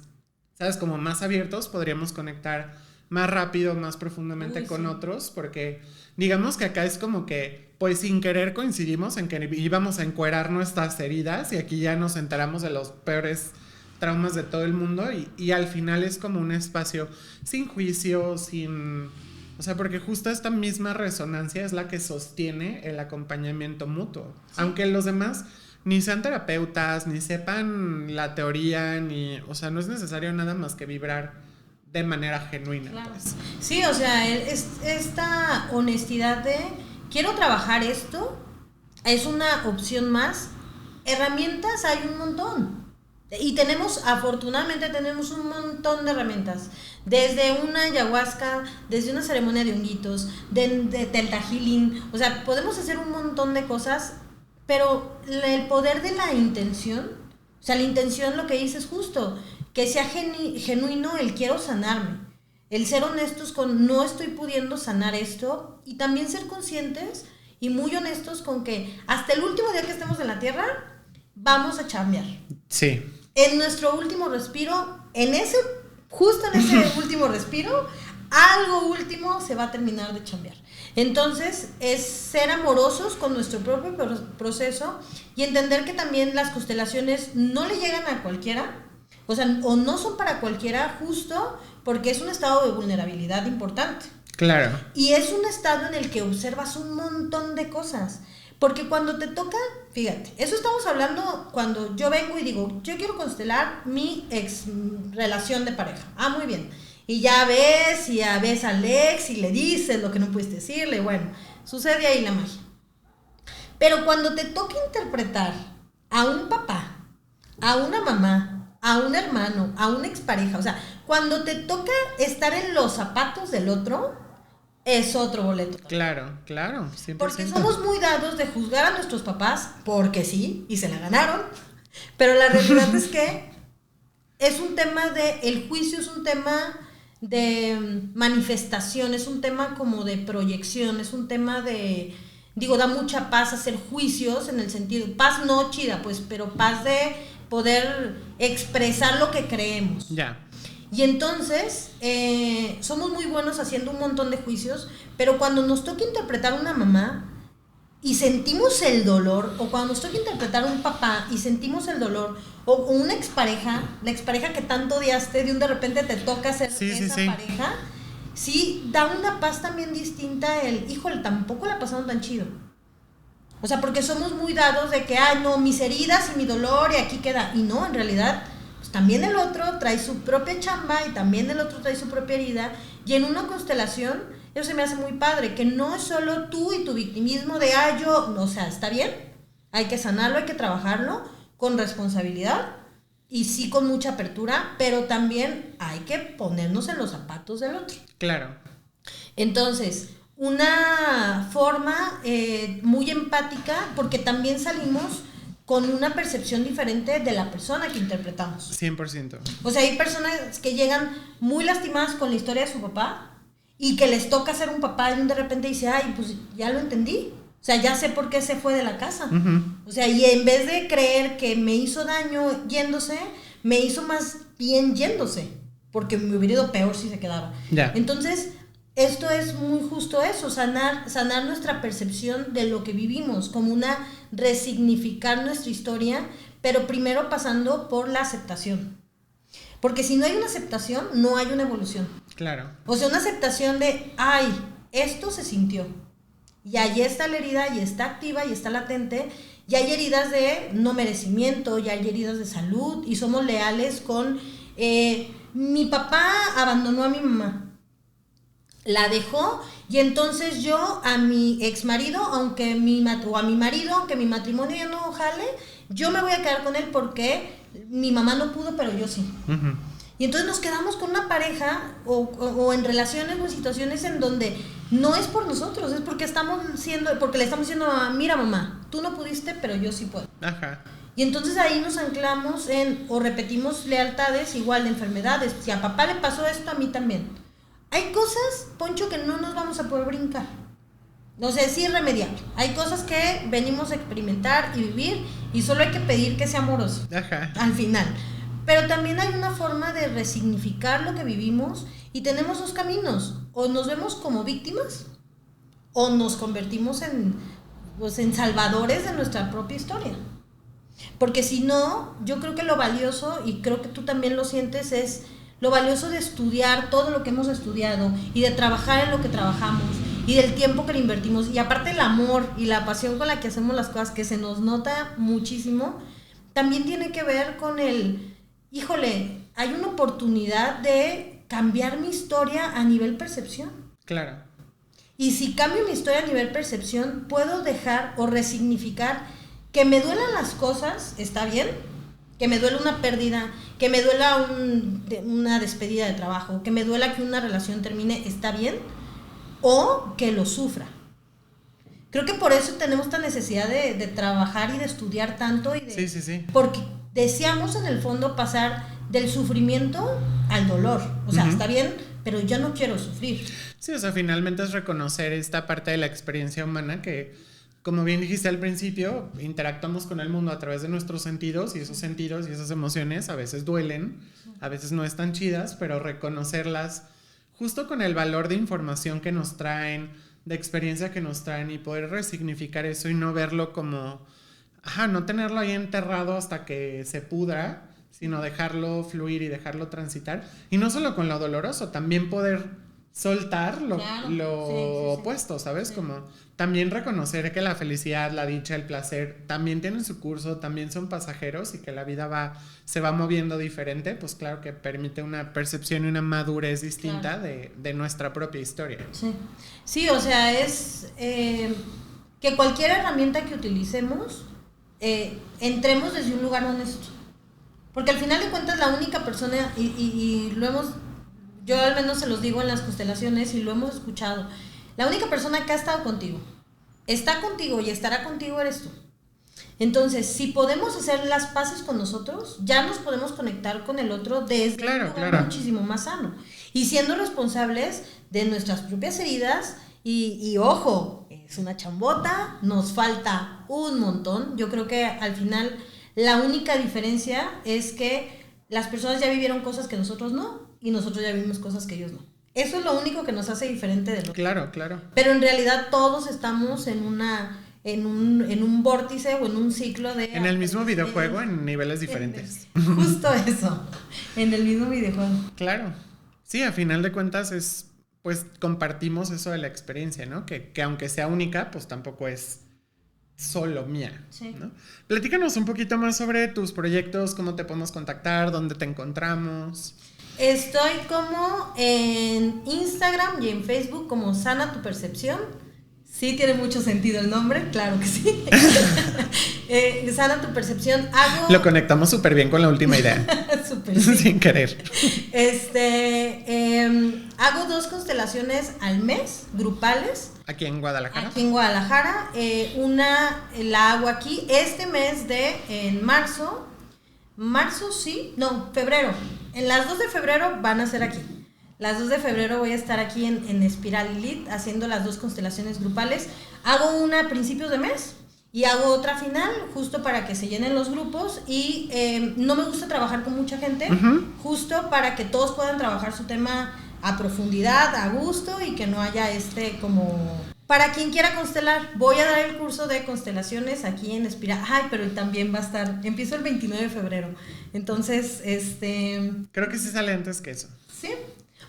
¿sabes? Como más abiertos, podríamos conectar más rápido, más profundamente con otros, porque digamos que acá es como que, pues sin querer coincidimos en que íbamos a encuerar nuestras heridas y aquí ya nos enteramos de los peores traumas de todo el mundo y al final es como un espacio sin juicio, o sea, porque justo esta misma resonancia es la que sostiene el acompañamiento mutuo. Sí. Aunque los demás ni sean terapeutas, ni sepan la teoría, o sea, no es necesario nada más que vibrar de manera genuina. Claro. Pues. Sí, o sea, esta honestidad de quiero trabajar esto es una opción más. Herramientas hay un montón. Y afortunadamente tenemos un montón de herramientas. Desde una ayahuasca, desde una ceremonia de honguitos, de Theta Healing. O sea, podemos hacer un montón de cosas, pero el poder de la intención, o sea, la intención lo que dice es justo, que sea genuino el quiero sanarme. El ser honestos con no estoy pudiendo sanar esto, y también ser conscientes y muy honestos con que hasta el último día que estemos en la tierra, vamos a chambear. Sí. En nuestro último respiro, justo en ese último respiro, algo último se va a terminar de chambear. Entonces, es ser amorosos con nuestro propio proceso y entender que también las constelaciones no le llegan a cualquiera, o sea, o no son para cualquiera, justo porque es un estado de vulnerabilidad importante. Claro. Y es un estado en el que observas un montón de cosas. Porque cuando te toca, fíjate, eso estamos hablando cuando yo vengo y digo, yo quiero constelar mi ex relación de pareja. Ah, muy bien. Y ya ves al ex y le dices lo que no pudiste decirle, bueno, sucede ahí la magia. Pero cuando te toca interpretar a un papá, a una mamá, a un hermano, a una expareja, o sea, cuando te toca estar en los zapatos del otro, es otro boleto. Claro, 100%. Porque somos muy dados de juzgar a nuestros papás, porque sí, y se la ganaron, pero la realidad es que es un tema el juicio es un tema de manifestación, es un tema como de proyección, es un tema da mucha paz hacer juicios en el sentido, paz no chida, pues, pero paz de poder expresar lo que creemos. Ya. Y entonces, somos muy buenos haciendo un montón de juicios, pero cuando nos toca interpretar una mamá y sentimos el dolor, o cuando nos toca interpretar un papá y sentimos el dolor, o una expareja, la expareja que tanto odiaste, de repente te toca ser esa pareja, sí, da una paz también distinta híjole, tampoco la pasaron tan chido. O sea, porque somos muy dados de que, no, mis heridas y mi dolor y aquí queda. Y no, en realidad, pues también el otro trae su propia chamba y también el otro trae su propia herida. Y en una constelación, eso se me hace muy padre, que no es solo tú y tu victimismo de, no, o sea, está bien, hay que sanarlo, hay que trabajarlo con responsabilidad y sí con mucha apertura, pero también hay que ponernos en los zapatos del otro. Claro. Entonces, una forma muy empática, porque también salimos con una percepción diferente de la persona que interpretamos. 100%. O sea, hay personas que llegan muy lastimadas con la historia de su papá y que les toca ser un papá y de repente dice, pues ya lo entendí. O sea, ya sé por qué se fue de la casa. Uh-huh. O sea, y en vez de creer que me hizo daño yéndose, me hizo más bien yéndose, porque me hubiera ido peor si se quedaba. Yeah. Entonces, esto es muy justo eso, sanar nuestra percepción de lo que vivimos, como resignificar nuestra historia, pero primero pasando por la aceptación. Porque si no hay una aceptación, no hay una evolución. Claro. O sea, una aceptación de, esto se sintió. Y ahí está la herida, y está activa, y está latente, y hay heridas de no merecimiento, y hay heridas de salud, y somos leales con, mi papá abandonó a mi mamá. La dejó y entonces yo a mi ex marido, o a mi marido, aunque mi matrimonio ya no jale, yo me voy a quedar con él porque mi mamá no pudo, pero yo sí. Uh-huh. Y entonces nos quedamos con una pareja o en relaciones o en situaciones en donde no es por nosotros, es porque le estamos diciendo, mira mamá, tú no pudiste, pero yo sí puedo. Ajá. Y entonces ahí nos anclamos o repetimos lealtades igual de enfermedades. Si a papá le pasó esto, a mí también. Hay cosas, Poncho, que no nos vamos a poder brincar. No sé, es irremediable. Hay cosas que venimos a experimentar y vivir y solo hay que pedir que sea amoroso. Ajá. Al final. Pero también hay una forma de resignificar lo que vivimos y tenemos dos caminos. O nos vemos como víctimas o nos convertimos en salvadores de nuestra propia historia. Porque si no, yo creo que lo valioso, y creo que tú también lo sientes, es lo valioso de estudiar todo lo que hemos estudiado y de trabajar en lo que trabajamos y del tiempo que le invertimos, y aparte el amor y la pasión con la que hacemos las cosas, que se nos nota muchísimo, también tiene que ver con el, híjole, hay una oportunidad de cambiar mi historia a nivel percepción. Claro. Y si cambio mi historia a nivel percepción, puedo dejar o resignificar que me duelan las cosas, está bien, que me duela una pérdida, que me duela una despedida de trabajo, que me duela que una relación termine, está bien, o que lo sufra. Creo que por eso tenemos esta necesidad de trabajar y de estudiar tanto. Y de, sí. Porque deseamos en el fondo pasar del sufrimiento al dolor. O sea, está bien, pero yo no quiero sufrir. Sí, o sea, finalmente es reconocer esta parte de la experiencia humana que, como bien dijiste al principio, interactuamos con el mundo a través de nuestros sentidos, y esos sentidos y esas emociones a veces duelen, a veces no están chidas, pero reconocerlas justo con el valor de información que nos traen, de experiencia que nos traen, y poder resignificar eso y no verlo como, no tenerlo ahí enterrado hasta que se pudra, sino dejarlo fluir y dejarlo transitar. Y no solo con lo doloroso, también poder soltar lo opuesto, ¿sabes? Sí. Como también reconocer que la felicidad, la dicha, el placer también tienen su curso, también son pasajeros, y que la vida se va moviendo diferente, pues claro que permite una percepción y una madurez distinta de nuestra propia historia. Sí, o sea, es que cualquier herramienta que utilicemos, entremos desde un lugar honesto. Porque al final de cuentas la única persona, y lo hemos, yo al menos se los digo en las constelaciones y lo hemos escuchado, la única persona que ha estado contigo, está contigo y estará contigo eres tú. Entonces, si podemos hacer las paces con nosotros, ya nos podemos conectar con el otro desde un lugar muchísimo más sano. Y siendo responsables de nuestras propias heridas, y ojo, es una chambota, nos falta un montón. Yo creo que al final la única diferencia es que las personas ya vivieron cosas que nosotros no, y nosotros ya vivimos cosas que ellos no. Eso es lo único que nos hace diferente del otro. Claro. Pero en realidad todos estamos en un vórtice o en un ciclo de... En el mismo videojuego, en niveles diferentes. Justo eso, en el mismo videojuego. Claro. Sí, a final de cuentas pues compartimos eso de la experiencia, ¿no? Que aunque sea única, pues tampoco es solo mía, ¿no? Platícanos un poquito más sobre tus proyectos, cómo te podemos contactar, dónde te encontramos. Estoy como en Instagram y en Facebook como Sana Tu Percepción. Sí, tiene mucho sentido el nombre, claro que sí. Sana Tu Percepción. Lo conectamos súper bien con la última idea. Súper sí. Sin querer. Hago 2 constelaciones al mes, grupales. ¿Aquí en Guadalajara? Aquí en Guadalajara. Una la hago aquí este mes en febrero. En las 2 de febrero van a ser aquí. Las 2 de febrero voy a estar aquí en Espiral Lilith haciendo las 2 constelaciones grupales. Hago una a principios de mes y hago otra final, justo para que se llenen los grupos. Y no me gusta trabajar con mucha gente, justo para que todos puedan trabajar su tema a profundidad, a gusto, y que no haya como... Para quien quiera constelar, voy a dar el curso de constelaciones aquí en Espiral. Pero también va a estar, empiezo el 29 de febrero. Entonces, creo que sí sale antes que eso. Sí.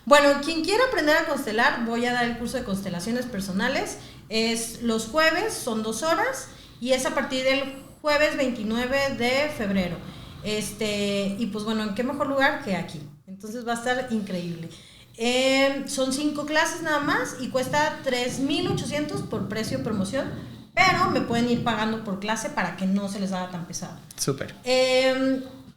Bueno, quien quiera aprender a constelar, voy a dar el curso de constelaciones personales. Es los jueves, son 2 horas, y es a partir del jueves 29 de febrero. Y pues bueno, ¿en qué mejor lugar que aquí? Entonces va a estar increíble. Son 5 clases nada más y cuesta 3,800 por precio de promoción, pero me pueden ir pagando por clase para que no se les haga tan pesado. Súper.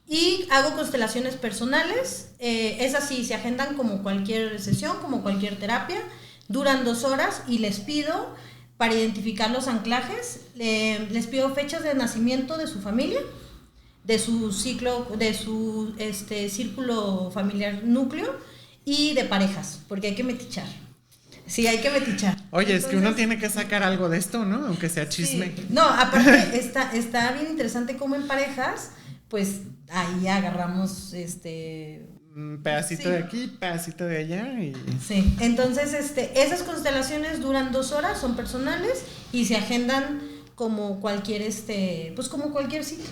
Y hago constelaciones personales. Es así, se agendan como cualquier sesión, como cualquier terapia. Duran 2 horas y les pido, para identificar los anclajes, les pido fechas de nacimiento de su familia, de su ciclo, de su círculo familiar núcleo, y de parejas, porque hay que metichar. Sí, hay que metichar. Oye, entonces, es que uno tiene que sacar algo de esto, ¿no? Aunque sea chisme. Sí. No, aparte está bien interesante cómo en parejas, pues ahí agarramos un pedacito de aquí, pedacito de allá y... Sí, entonces esas constelaciones duran 2 horas, son personales y se agendan como cualquier pues como cualquier sitio.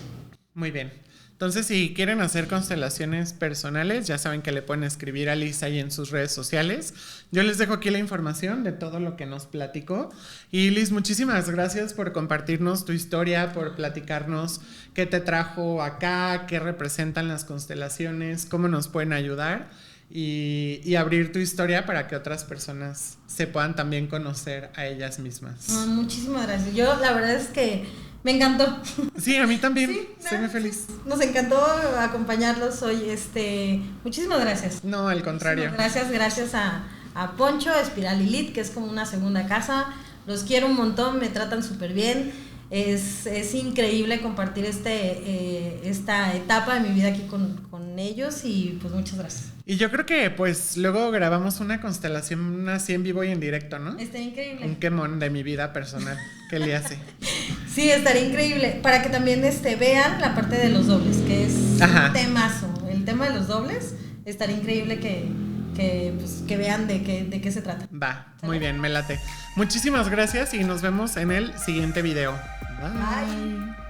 Muy bien. Entonces, si quieren hacer constelaciones personales, ya saben que le pueden escribir a Liz ahí en sus redes sociales. Yo les dejo aquí la información de todo lo que nos platicó. Y Liz, muchísimas gracias por compartirnos tu historia, por platicarnos qué te trajo acá, qué representan las constelaciones, cómo nos pueden ayudar y abrir tu historia para que otras personas se puedan también conocer a ellas mismas. Muchísimas gracias. Yo la verdad es que me encantó. Sí, a mí también. Sí, estoy muy feliz. Nos encantó acompañarlos hoy. Muchísimas gracias. No, al contrario. Gracias a Poncho, a Espiral Lilith, que es como una segunda casa. Los quiero un montón, me tratan súper bien. Es increíble compartir esta etapa de mi vida aquí con ellos y pues muchas gracias. Y yo creo que pues luego grabamos una constelación así en vivo y en directo, ¿no? Está increíble. Un quemón de mi vida personal que le hace. Sí, estaría increíble. Para que también vean la parte de los dobles, que es un temazo. El tema de los dobles, estaría increíble que vean de qué se trata. Va, muy bien, me late. Muchísimas gracias y nos vemos en el siguiente video. Bye.